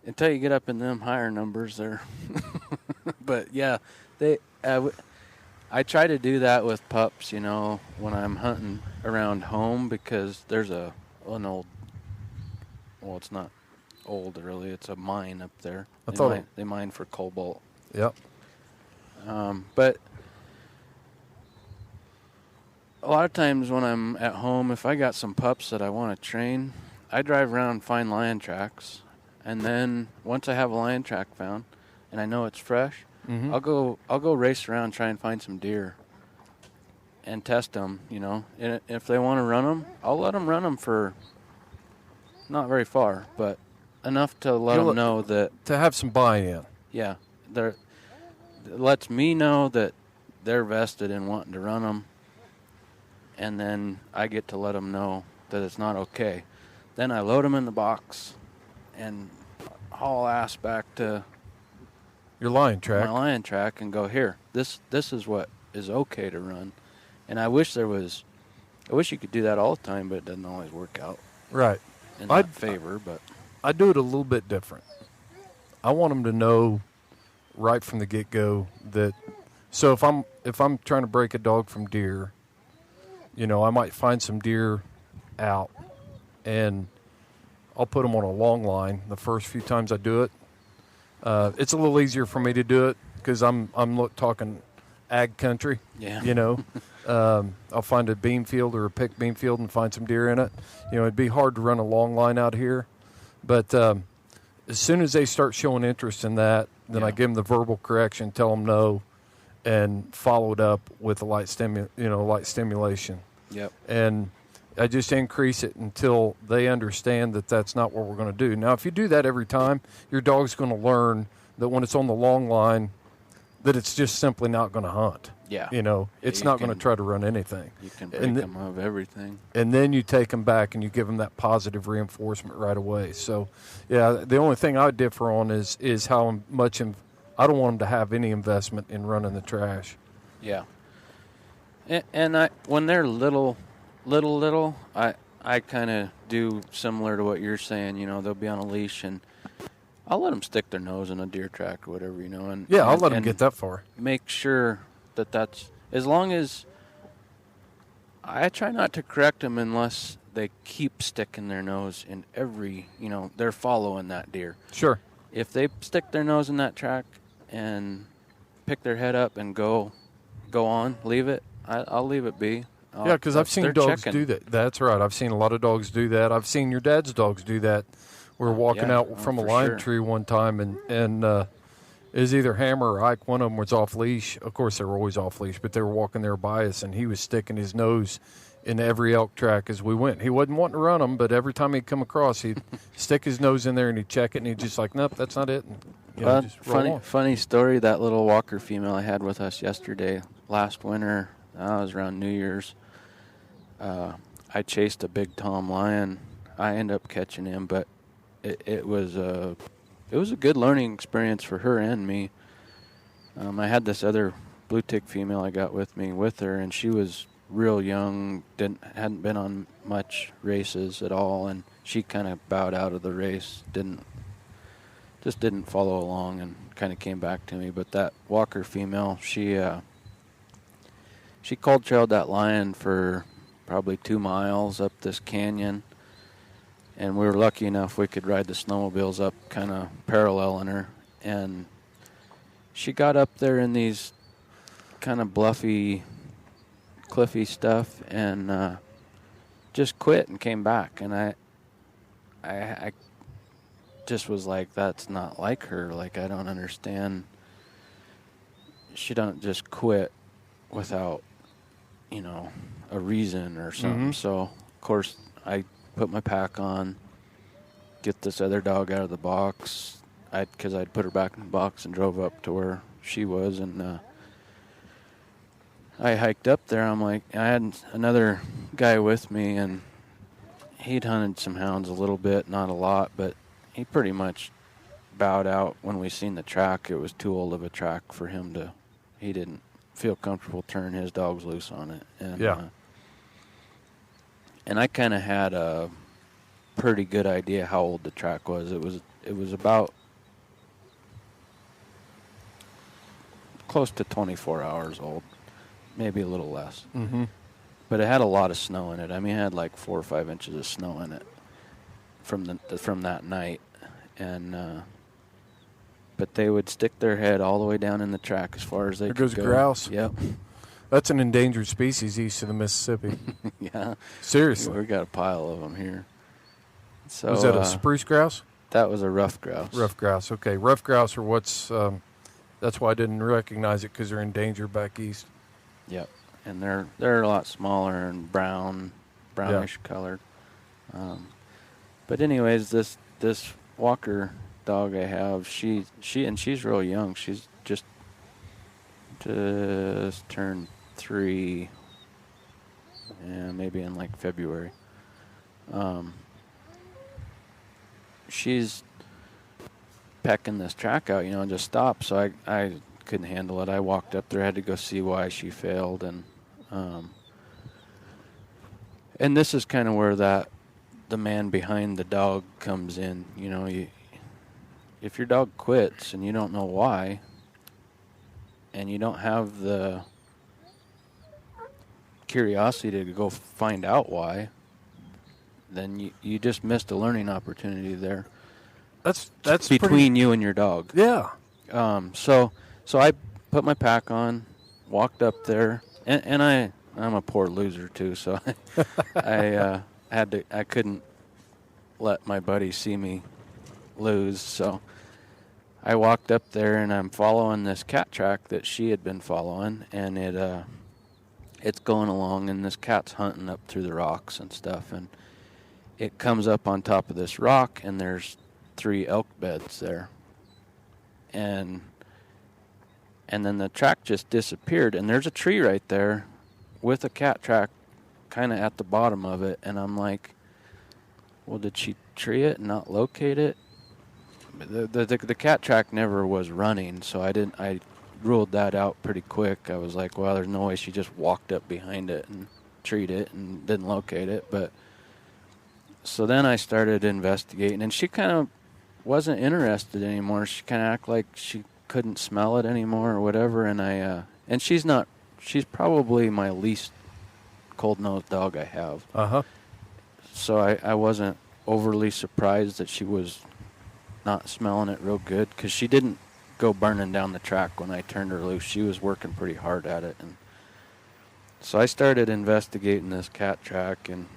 Until you get up in them higher numbers, there. But yeah, I try to do that with pups, when I'm hunting around home because there's an old. Well, it's not old, really. It's a mine up there. They mine for cobalt. Yep. But a lot of times when I'm at home, if I got some pups that I want to train, I drive around and find lion tracks. And then once I have a lion track found and I know it's fresh, Mm-hmm. I'll go race around, try and find some deer and test them, you know. And if they want to run them, I'll let them run them for not very far, but enough to let them know that... To have some buy-in. Yeah. It lets me know that they're vested in wanting to run them, and then I get to let them know that it's not okay. Then I load them in the box and haul ass back to... Your lion track. My lion track, and go, here, this is what is okay to run. And I wish you could do that all the time, but it doesn't always work out. Right. In my favor, but I do it a little bit different. I want them to know right from the get-go that, so if I'm trying to break a dog from deer, you know, I might find some deer out and I'll put them on a long line the first few times I do it. It's a little easier for me to do it because I'm talking ag country. Yeah. You know, I'll find a bean field or a picked bean field and find some deer in it. You know, it'd be hard to run a long line out here, but as soon as they start showing interest in that, then I give them the verbal correction, tell them no, and follow it up with a light stimulation. Yep. And I just increase it until they understand that that's not what we're going to do. Now, if you do that every time, your dog's going to learn that when it's on the long line, that it's just simply not going to hunt. Yeah. You know, it's not going to try to run anything. You can break them of everything. And then you take them back and you give them that positive reinforcement right away. So, yeah, the only thing I differ on is how much I don't want them to have any investment in running the trash. Yeah. And when they're little, I kind of do similar to what you're saying. You know, they'll be on a leash, and I'll let them stick their nose in a deer track or whatever, you know. And I'll let them get that far. Make sure that's, as long as I try not to correct them unless they keep sticking their nose in every, you know, they're following that deer. Sure. If they stick their nose in that track and pick their head up and go on, leave it, I'll leave it be. Yeah, because I've seen dogs do that. That's right. I've seen a lot of dogs do that. I've seen your dad's dogs do that. We were walking out from a lime tree one time, and it was either Hammer or Ike. One of them was off leash. Of course, they were always off leash, but they were walking there by us, and he was sticking his nose in every elk track as we went. He wasn't wanting to run them, but every time he'd come across, he'd stick his nose in there and he'd check it, and he'd just like, nope, that's not it. And, funny story. That little Walker female I had with us yesterday, last winter, that was around New Year's. I chased a big Tom lion. I ended up catching him, but it was a good learning experience for her and me. I had this other blue tick female I got with her, and she was real young, hadn't been on much races at all, and she kind of bowed out of the race, didn't follow along, and kind of came back to me. But that Walker female, she cold trailed that lion for probably 2 miles up this canyon, and we were lucky enough we could ride the snowmobiles up, kind of paralleling her, and she got up there in these kind of bluffy, cliffy stuff, and just quit and came back. And I just was like, that's not like her. Like, I don't understand. She doesn't just quit without, you know, a reason or something. Mm-hmm. So, of course, I put my pack on, get this other dog out of the box, because I'd put her back in the box and drove up to where she was, and I hiked up there. I'm like, I had another guy with me, and he'd hunted some hounds a little bit, not a lot, but he pretty much bowed out when we seen the track. It was too old of a track for him to, he didn't feel comfortable turning his dogs loose on it. And, and I kind of had a pretty good idea how old the track was. It was about close to 24 hours old, maybe a little less. Mm-hmm. But it had a lot of snow in it. I mean, it had like 4 or 5 inches of snow in it from that night. and but they would stick their head all the way down in the track as far as they There could goes go. grouse. Yep. That's an endangered species east of the Mississippi. Yeah. Seriously. We got a pile of them here. So Was that a spruce grouse? That was a rough grouse. Rough grouse. Okay, rough grouse are what's. That's why I didn't recognize it, because they're endangered back east. Yep. And they're a lot smaller and brownish colored. But anyways, this Walker dog I have, she's real young. She's just turned 3, maybe in like February. She's pecking this track out, and just stopped. So I couldn't handle it. I walked up there, had to go see why she failed, and this is kind of where the man behind the dog comes in. If your dog quits and you don't know why, and you don't have the curiosity to go find out why, then you just missed a learning opportunity there. That's between you and your dog. Yeah. So I put my pack on, walked up there, and I'm a poor loser too, so I couldn't let my buddy see me lose, so I walked up there and I'm following this cat track that she had been following, and it's going along, and this cat's hunting up through the rocks and stuff, and it comes up on top of this rock, and there's 3 elk beds there, and then the track just disappeared, and there's a tree right there with a cat track kind of at the bottom of it, and I'm like, well, did she tree it and not locate it? The cat track never was running, so I ruled that out pretty quick. I was like, well, there's no way she just walked up behind it and treed it and didn't locate it. But so then I started investigating, and she kind of wasn't interested anymore. She kind of acted like she couldn't smell it anymore or whatever, and she's probably my least cold-nosed dog I have. Uh-huh. So I wasn't overly surprised that she was not smelling it real good, because she didn't go burning down the track when I turned her loose. She was working pretty hard at it, and so I started investigating this cat track, and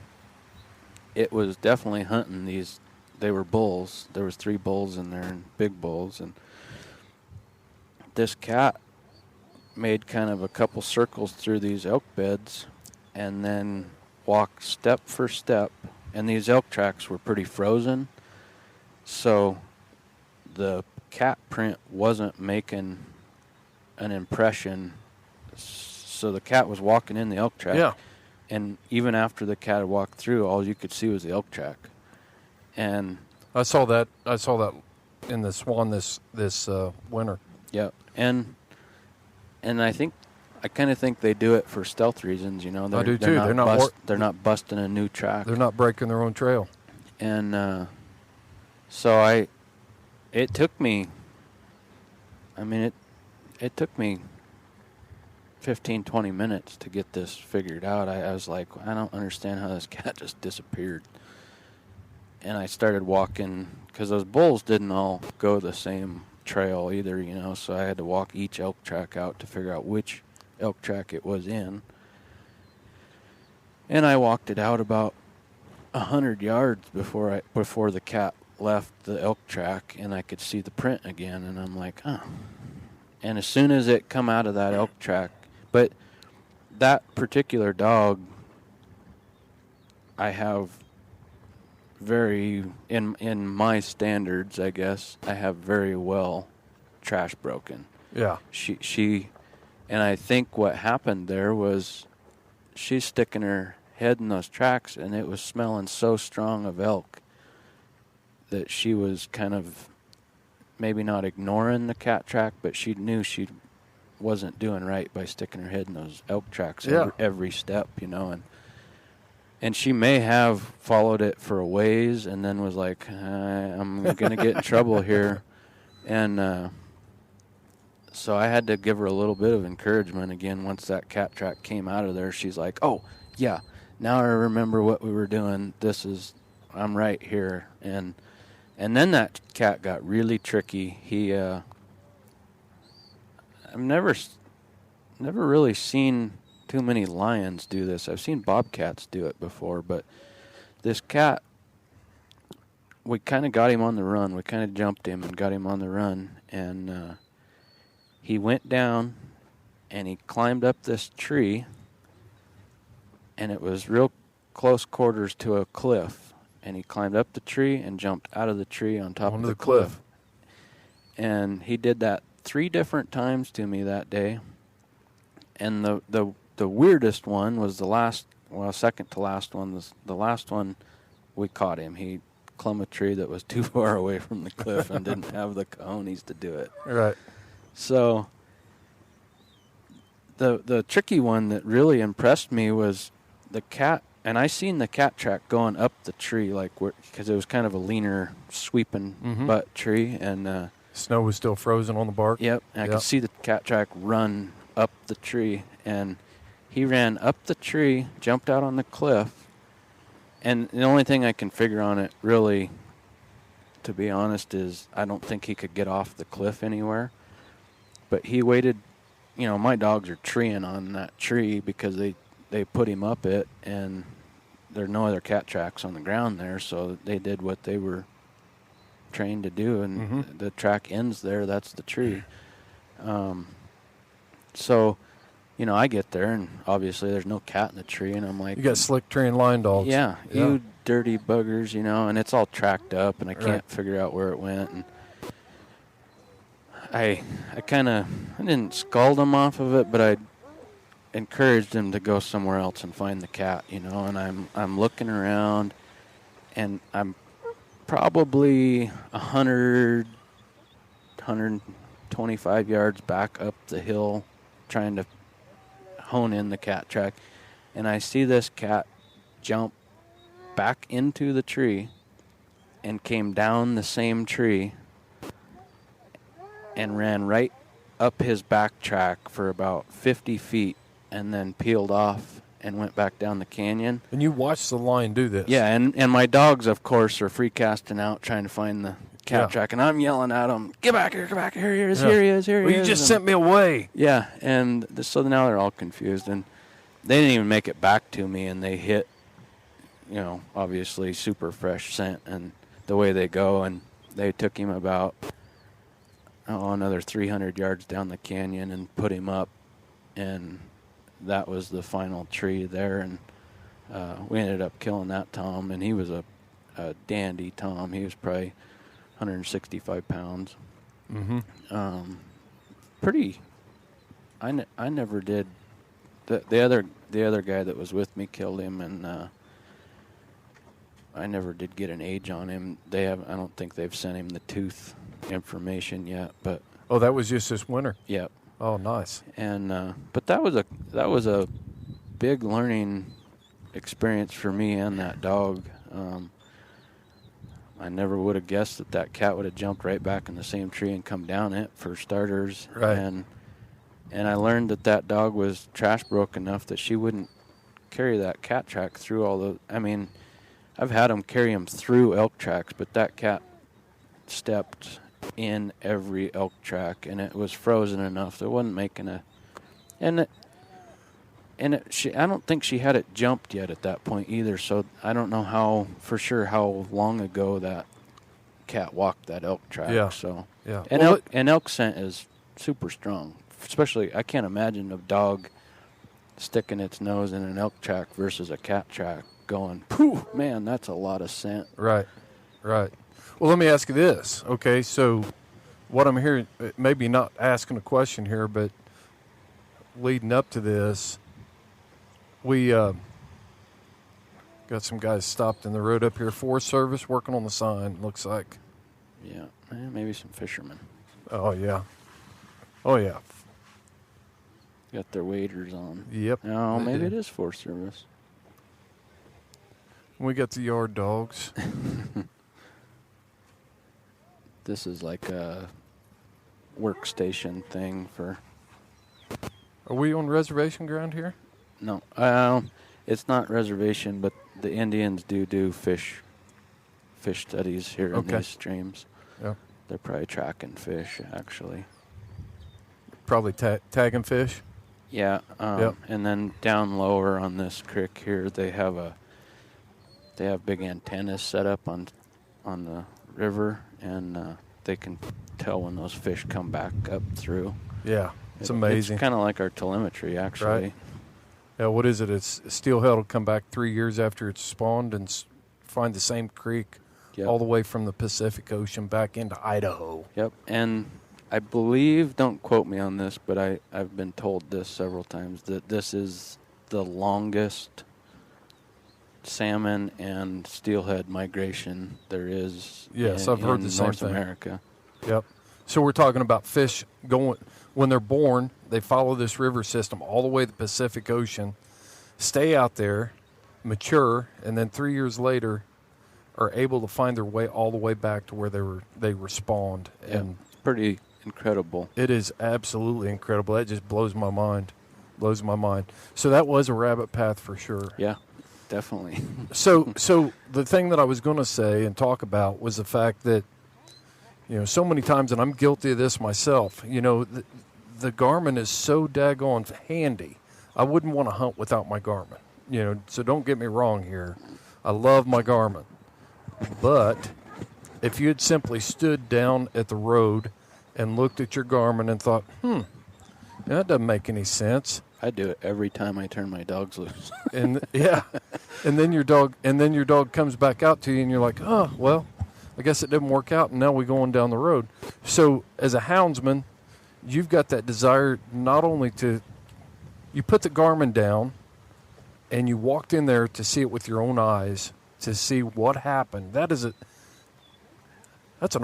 it was definitely hunting these. They were bulls. There was 3 bulls in there, and big bulls, and this cat made kind of a couple circles through these elk beds and then walked step for step, and these elk tracks were pretty frozen, so the cat print wasn't making an impression. So the cat was walking in the elk track, yeah, and even after the cat had walked through, all you could see was the elk track. And I saw that in the Swan this winter. Yeah, and I kind of think they do it for stealth reasons. I do too. They're not busting a new track. They're not breaking their own trail. And so it took me. I mean, it took me 15, 20 minutes to get this figured out. I was like, I don't understand how this cat just disappeared. And I started walking, because those bulls didn't all go the same trail either, so I had to walk each elk track out to figure out which elk track it was in. And I walked it out about 100 yards before the cat left the elk track, and I could see the print again, and I'm like, oh. And as soon as it come out of that elk track, but that particular dog, I have very, in my standards, I guess, I have very well trash broken. Yeah. She, and I think what happened there was she's sticking her head in those tracks, and it was smelling so strong of elk that she was kind of maybe not ignoring the cat track, but she knew she wasn't doing right by sticking her head in those elk tracks every step, and she may have followed it for a ways and then was like, I'm going to get in trouble here. And so I had to give her a little bit of encouragement again. Once that cat track came out of there, she's like, oh, yeah, now I remember what we were doing. I'm right here. And And then that cat got really tricky. He, I've never really seen too many lions do this. I've seen bobcats do it before, but this cat, we kind of got him on the run. We kind of jumped him and got him on the run, and he went down and he climbed up this tree, and it was real close quarters to a cliff, and he climbed up the tree and jumped out of the tree on top of the cliff. And he did that 3 different times to me that day. And the weirdest one was second to last one. The last one, we caught him. He climbed a tree that was too far away from the cliff and didn't have the cojones to do it. Right. So the tricky one that really impressed me was the cat. And I seen the cat track going up the tree, because it was kind of a leaner, sweeping butt tree, and snow was still frozen on the bark. Yep, and I could see the cat track run up the tree, and he ran up the tree, jumped out on the cliff, and the only thing I can figure on it, really, to be honest, is I don't think he could get off the cliff anywhere. But he waited. My dogs are treeing on that tree because they put him up it, and there are no other cat tracks on the ground there, so they did what they were trained to do, and the track ends there. That's the tree. So, I get there, and obviously there's no cat in the tree, and I'm like... You got slick trained line dogs. Yeah, you dirty buggers, and it's all tracked up, and I can't figure out where it went, and I didn't scald him off of it, but I encouraged him to go somewhere else and find the cat, and I'm looking around, and I'm probably 125 yards back up the hill trying to hone in the cat track, and I see this cat jump back into the tree and came down the same tree and ran right up his back track for about 50 feet and then peeled off and went back down the canyon. And you watched the lion do this. Yeah, and my dogs, of course, are free casting out trying to find the cat track, and I'm yelling at them, get back here, here he is, here he is, here he is. Well, you just sent me away. Yeah, and so now they're all confused, and they didn't even make it back to me, and they hit, obviously super fresh scent and the way they go, and they took him about, another 300 yards down the canyon and put him up, and that was the final tree there, and we ended up killing that tom, and he was a dandy tom. He was probably 165 pounds. Pretty. I never did. The other guy that was with me killed him, and I never did get an age on him. I don't think they've sent him the tooth information yet, but. Oh, that was just this winter. Yep. Oh, nice. And but that was a big learning experience for me and that dog. I never would have guessed that cat would have jumped right back in the same tree and come down it, for starters. Right. And I learned that dog was trash broke enough that she wouldn't carry that cat track through all the. I mean, I've had them carry him through elk tracks, but that cat stepped in every elk track, and it was frozen enough that it wasn't making a. I don't think she had it jumped yet at that point either, so I don't know how long ago that cat walked that elk track. Yeah. So yeah, and elk scent is super strong. Especially, I can't imagine a dog sticking its nose in an elk track versus a cat track going, pooh, man, that's a lot of scent. Right. Well, let me ask you this. Okay, so what I'm hearing, maybe not asking a question here, but leading up to this, we got some guys stopped in the road up here, Forest Service, working on the sign, looks like. Yeah, maybe some fishermen. Oh, yeah. Got their waders on. Yep. No, maybe it is Forest Service. We got the yard dogs. This is like a workstation thing for... Are we on reservation ground here? No. It's not reservation, but the Indians do fish fish studies here in these streams. Yeah. They're probably tracking fish, actually. Probably tagging fish. Yeah. And then down lower on this creek here, they have big antennas set up on the river, and they can tell when those fish come back up through. Yeah, it's amazing. It's kind of like our telemetry, actually. Right. Yeah, what is it? It's steelhead will come back 3 years after it's spawned and find the same creek all the way from the Pacific Ocean back into Idaho. Yep, and I believe, don't quote me on this, but I've been told this several times, that this is the longest salmon and steelhead migration there is I've heard the same North thing. America. Yep. So we're talking about fish going, when they're born, they follow this river system all the way to the Pacific Ocean, stay out there, mature, and then 3 years later are able to find their way all the way back to where they respawned. Yeah, And it's pretty incredible. it is absolutely incredible. That just blows my mind. So that was a rabbit path for sure. Yeah, definitely. So the thing that I was going to say and talk about was the fact that, so many times, and I'm guilty of this myself, the Garmin is so daggone handy. I wouldn't want to hunt without my Garmin, so don't get me wrong here. I love my Garmin. But if you had simply stood down at the road and looked at your Garmin and thought, that doesn't make any sense. I do it every time I turn my dogs loose. And and then your dog comes back out to you and you're like, oh, well, I guess it didn't work out, and now we're going down the road. So as a houndsman, you've got that desire not only you put the Garmin down and you walked in there to see it with your own eyes, to see what happened. That's an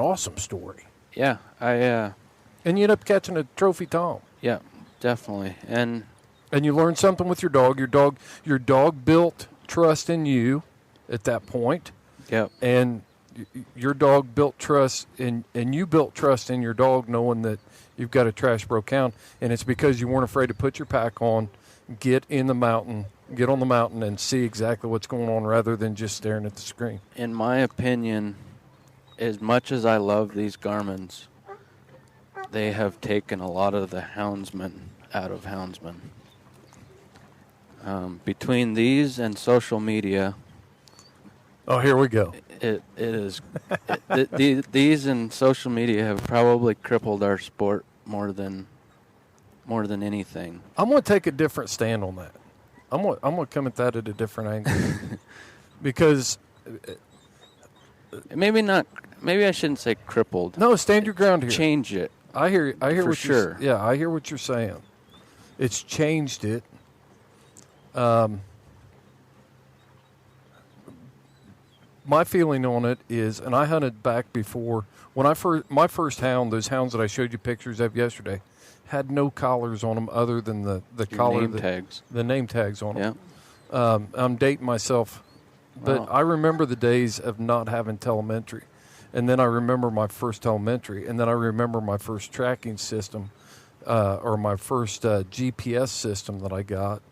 awesome story. Yeah, and you end up catching a trophy tom. Yeah, definitely. And you learn something with your dog. Your dog built trust in you at that point. Yep. And your dog built trust and you built trust in your dog, knowing that you've got a trash broke hound, and it's because you weren't afraid to put your pack on, get on the mountain and see exactly what's going on rather than just staring at the screen. In my opinion, as much as I love these Garmins, they have taken a lot of the houndsmen out of houndsmen. Between these and social media. Oh, here we go. It is. These and social media have probably crippled our sport more than anything. I'm going to take a different stand on that. I'm going to come at that at a different angle because maybe not. Maybe I shouldn't say crippled. No, stand your ground here. Change it. I hear for what sure. I hear what you're saying. It's changed it. My feeling on it is, and I hunted back before when my first hound, those hounds that I showed you pictures of yesterday, had no collars on them other than the collar tags. The name tags on them. Yeah. I'm dating myself, but Wow. I remember the days of not having telemetry, and then I remember my first telemetry, and then I remember my first tracking system, or my first GPS system that I got,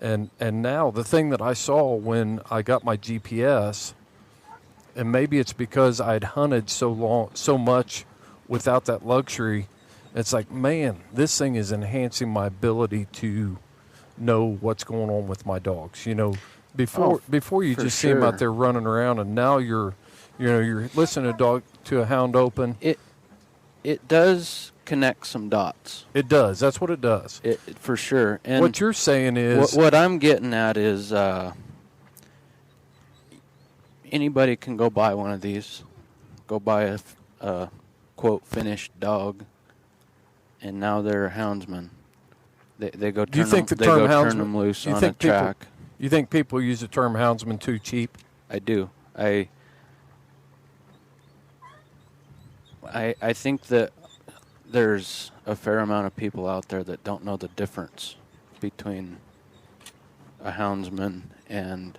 and now the thing that I saw when I got my GPS. And maybe it's because I'd hunted so much without that luxury. It's like, man, this thing is enhancing my ability to know what's going on with my dogs. Before you just see them out there running around, and now you're listening to a hound open. It does connect some dots. It does. That's what it does. It for sure. And what you're saying is what I'm getting at is. Anybody can go buy one of these, go buy a quote finished dog, and now they're a houndsman. They go turn them loose on a track. You think people use the term houndsman too cheap? I do. I think that there's a fair amount of people out there that don't know the difference between a houndsman and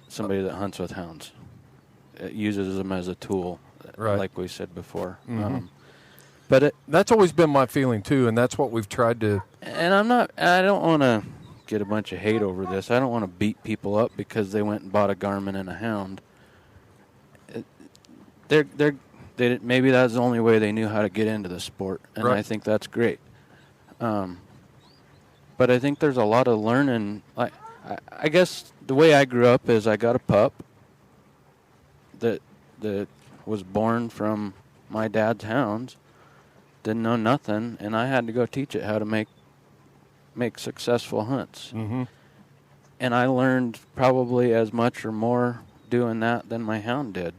somebody that hunts with hounds. It uses them as a tool, right, like we said before. Mm-hmm. But that's always been my feeling too, and that's what we've tried to. And I don't want to get a bunch of hate over this. I don't want to beat people up because they went and bought a Garmin and a hound. maybe that's the only way they knew how to get into the sport, and Right. I think that's great. But I think there's a lot of learning. I guess the way I grew up is I got a pup that was born from my dad's hounds, didn't know nothing, and I had to go teach it how to make successful hunts. Mm-hmm. And I learned probably as much or more doing that than my hound did.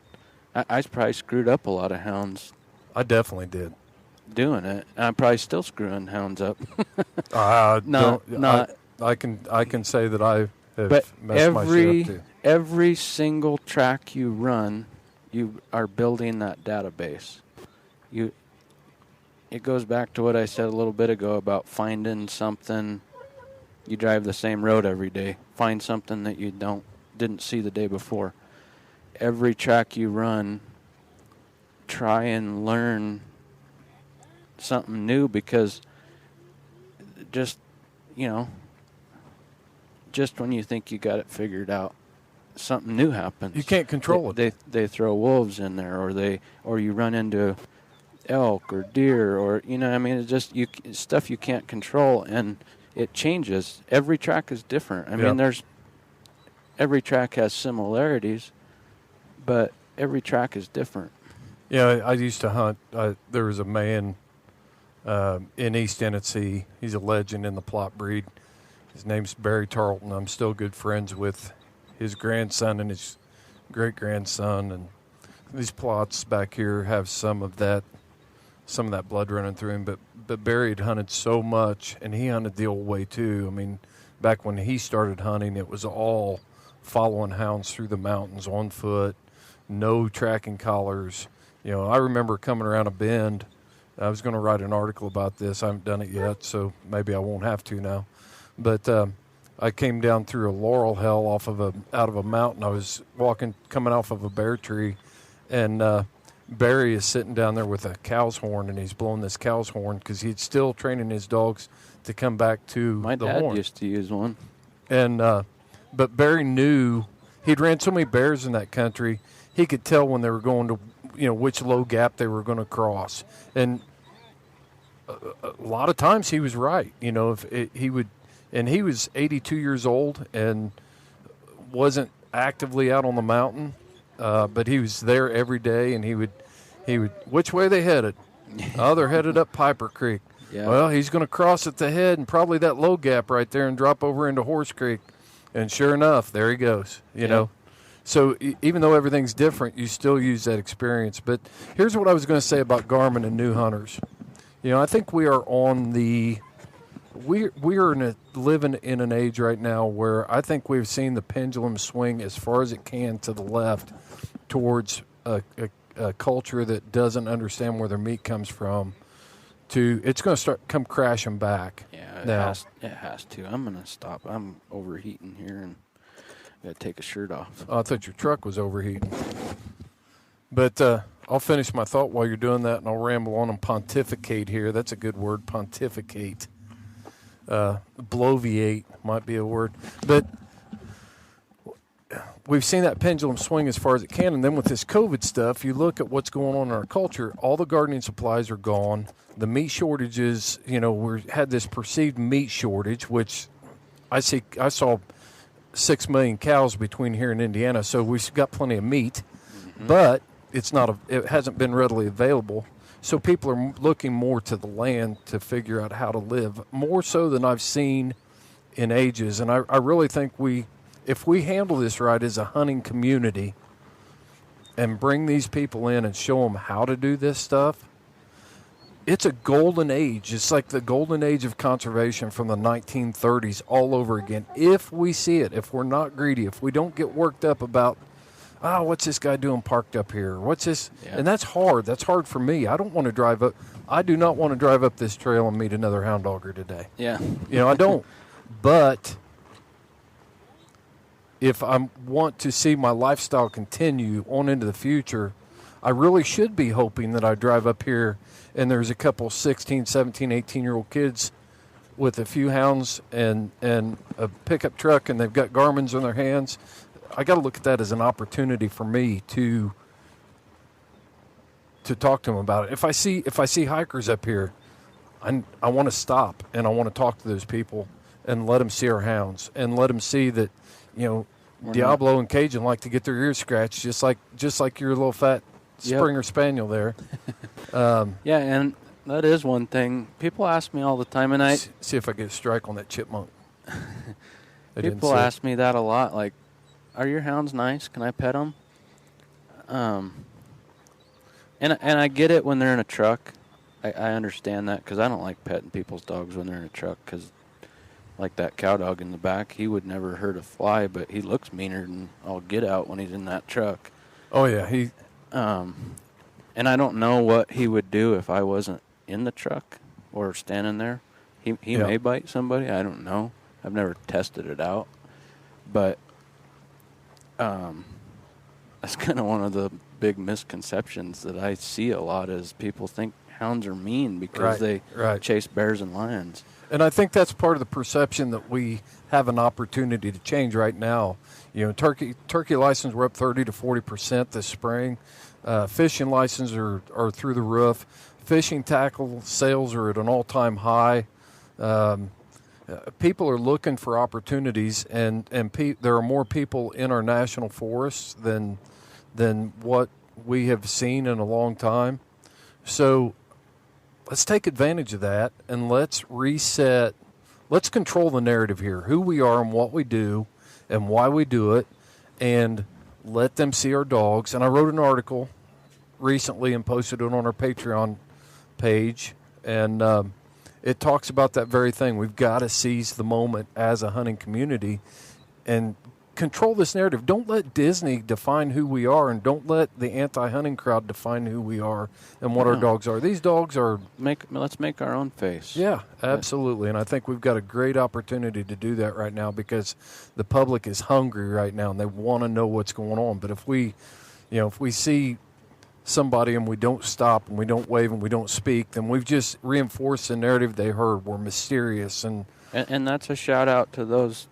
I probably screwed up a lot of hounds I definitely did. doing it. I'm probably still screwing hounds up. I can say that I have But messed my shit up too. every single track you run, you are building that database. It goes back to what I said a little bit ago about finding something. You drive the same road every day. Find something that you didn't see the day before. Every track you run, try and learn something new, because just when you think you got it figured out, something new happens. You can't control it. They throw wolves in there, or you run into elk or deer, or it's just stuff you can't control, and it changes. Every track is different. I mean, every track has similarities, but every track is different. Yeah, I used to hunt. There was a man in East Tennessee. He's a legend in the plot breed. His name's Barry Tarleton. I'm still good friends with his grandson and his great-grandson. And these plots back here have some of that blood running through him. But Barry had hunted so much, and he hunted the old way too. I mean, back when he started hunting, it was all following hounds through the mountains on foot, no tracking collars. I remember coming around a bend. I was going to write an article about this. I haven't done it yet, so maybe I won't have to now. But I came down through a laurel hill out of a mountain. I was coming off of a bear tree, and Barry is sitting down there with a cow's horn, and he's blowing this cow's horn because he's still training his dogs to come back to My the dad horn. used to use one. And but Barry knew he'd ran so many bears in that country, he could tell when they were going to, which low gap they were going to cross. And a lot of times he was right. He was 82 years old and wasn't actively out on the mountain, but he was there every day, and he would, which way they headed? Oh, they're headed up Piper Creek. Yeah. Well, he's going to cross at the head and probably that low gap right there and drop over into Horse Creek. And sure enough, there he goes, you know. So even though everything's different, you still use that experience. But here's what I was going to say about Garmin and new hunters. I think we are on the we are living in an age right now where I think we've seen the pendulum swing as far as it can to the left towards a culture that doesn't understand where their meat comes from. It's going to come crashing back. Yeah, it has to. I'm going to stop. I'm overheating here and got to take a shirt off. Oh, I thought your truck was overheating. But I'll finish my thought while you're doing that, and I'll ramble on and pontificate here. That's a good word, pontificate. Bloviate might be a word. But we've seen that pendulum swing as far as it can, and then with this COVID stuff, you look at what's going on in our culture. All the gardening supplies are gone. The meat shortages, we had this perceived meat shortage, which I saw 6 million cows between here and Indiana, so we've got plenty of meat, but it hasn't been readily available. So people are looking more to the land to figure out how to live, more so than I've seen in ages. And I really think if we handle this right as a hunting community and bring these people in and show them how to do this stuff, it's a golden age. It's like the golden age of conservation from the 1930s all over again. If we see it, if we're not greedy, if we don't get worked up about, what's this guy doing parked up here? What's this? Yeah. And that's hard. That's hard for me. I don't want to drive up. I do not want to drive up this trail and meet another hound dogger today. Yeah. I don't. But if I want to see my lifestyle continue on into the future, I really should be hoping that I drive up here and there's a couple 16, 17, 18-year-old kids with a few hounds and a pickup truck, and they've got Garmins in their hands. I got to look at that as an opportunity for me to talk to them about it. If I see hikers up here, I want to stop and I want to talk to those people and let them see our hounds and let them see that, Diablo and Cajun like to get their ears scratched just like your little fat Springer Spaniel there. Yeah, and that is one thing. People ask me all the time, and I see if I get a strike on that chipmunk. People ask me that a lot, like, are your hounds nice? Can I pet them? And I get it when they're in a truck. I understand that because I don't like petting people's dogs when they're in a truck because, like that cow dog in the back, he would never hurt a fly, but he looks meaner than all get out when he's in that truck. Oh, yeah. And I don't know what he would do if I wasn't in the truck or standing there. He may bite somebody. I don't know. I've never tested it out. But that's kind of one of the big misconceptions that I see a lot is people think hounds are mean because they chase bears and lions. And I think that's part of the perception that we have an opportunity to change right now. Turkey license, we're up 30 to 40% this spring. Fishing licenses are through the roof. Fishing tackle sales are at an all-time high. People are looking for opportunities, and there are more people in our national forests than what we have seen in a long time. So let's take advantage of that, and let's reset. Let's control the narrative here, who we are and what we do and why we do it, and let them see our dogs. And I wrote an article recently and posted it on our Patreon page, and it talks about that very thing. We've got to seize the moment as a hunting community and control this narrative. Don't let Disney define who we are, and don't let the anti-hunting crowd define who we are and what our dogs are. These dogs are... Let's make our own face. Yeah, absolutely. And I think we've got a great opportunity to do that right now because the public is hungry right now and they want to know what's going on. But if we see somebody and we don't stop and we don't wave and we don't speak, then we've just reinforced the narrative they heard. We're mysterious. And that's a shout out to those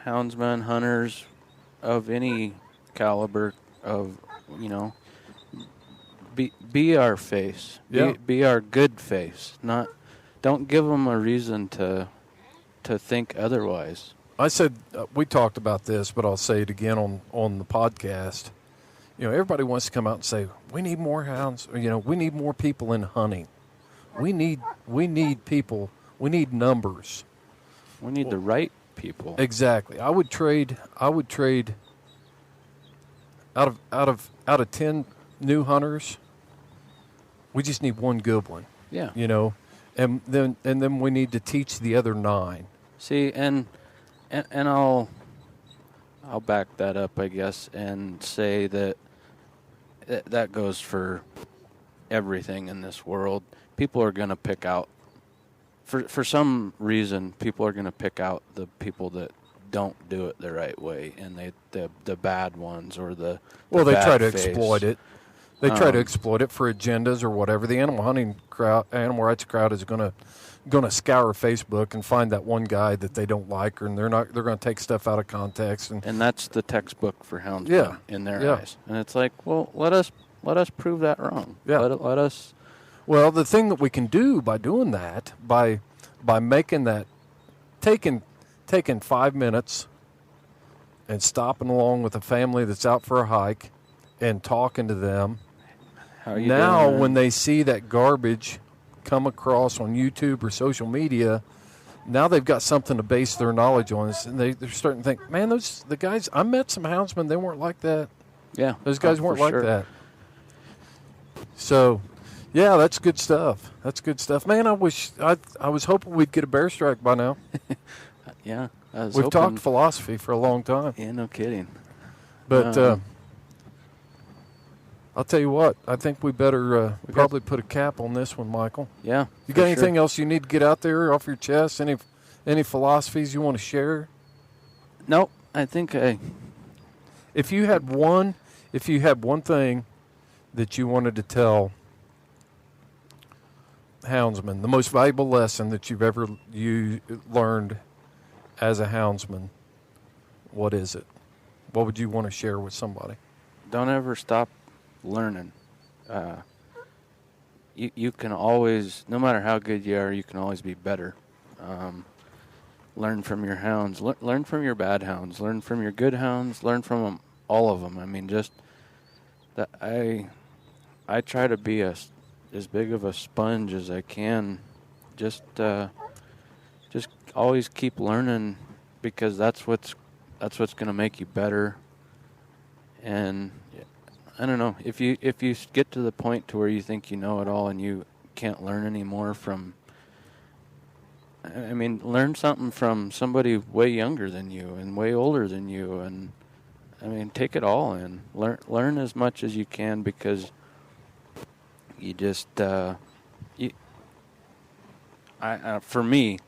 houndsmen, hunters of any caliber of, be our face. Be our good face. Don't give them a reason to think otherwise. I said, we talked about this, but I'll say it again on the podcast. Everybody wants to come out and say, we need more hounds. Or, we need more people in hunting. We need people. We need numbers. We need the right people. Exactly. I would trade out of 10 new hunters, we just need one good one. Yeah. And then we need to teach the other 9. See, and I'll back that up, I guess, and say that goes for everything in this world. People are going to pick out, for some reason, people are going to pick out the people that don't do it the right way, and the bad ones or the they try to face. Exploit it. They try to exploit it for agendas or whatever. The animal rights crowd is going to scour Facebook and find that one guy that they don't like, and they're going to take stuff out of context, and that's the textbook for houndsmen in their eyes. And it's like, well, let us prove that wrong. Yeah. Let us. Well, the thing that we can do by doing that, by making that, taking 5 minutes and stopping along with a family that's out for a hike and talking to them. How are you now, doing, when they see that garbage come across on YouTube or social media, now they've got something to base their knowledge on. And they're starting to think, man, the guys, I met some houndsmen, they weren't like that. Yeah. Those guys weren't like sure. that. So, yeah, that's good stuff. That's good stuff. Man, I was hoping we'd get a bear strike by now. Yeah. We've talked philosophy for a long time. Yeah, no kidding. But I'll tell you what, I think we better probably put a cap on this one, Michael. Yeah. You got anything else you need to get out there off your chest? Any philosophies you want to share? Nope. I think if you had one thing that you wanted to tell houndsmen, the most valuable lesson that you've ever learned as a houndsman, what is it? What would you want to share with somebody? Don't ever stop learning. You can always, no matter how good you are, you can always be better. Learn from your hounds. Learn from your bad hounds. Learn from your good hounds. Learn from them, all of them. I mean, just that I try to be as big of a sponge as I can. Just always keep learning, because that's what's going to make you better. And I don't know, if you get to the point to where you think you know it all and you can't learn anymore from, I mean, learn something from somebody way younger than you and way older than you, and I mean, take it all in. Learn as much as you can, because you just for me,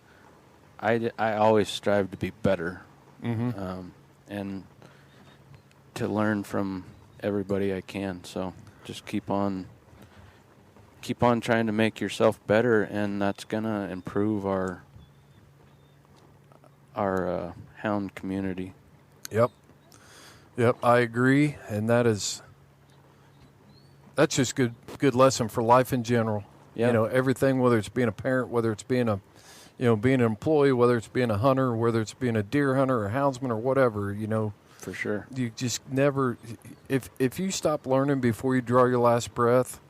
I always strive to be better, and to learn from everybody I can. So just keep on trying to make yourself better, and that's gonna improve our hound community. Yep, I agree, and that's just good lesson for life in general. Yep. You know, everything, whether it's being a parent, whether it's being being an employee, whether it's being a hunter, whether it's being a deer hunter or houndsman or whatever, For sure. You just never, if you stop learning before you draw your last breath,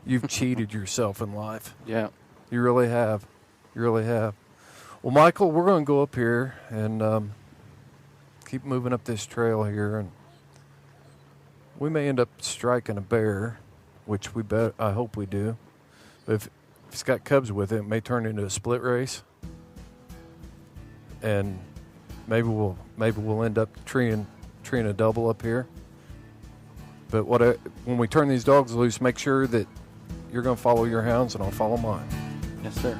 you've cheated yourself in life. Yeah. You really have. Well, Michael, we're going to go up here and keep moving up this trail here, and we may end up striking a bear, which I hope we do. If it's got cubs with it, it may turn into a split race, and maybe we'll end up treeing a double up here. But when we turn these dogs loose, make sure that you're going to follow your hounds and I'll follow mine. Yes, sir.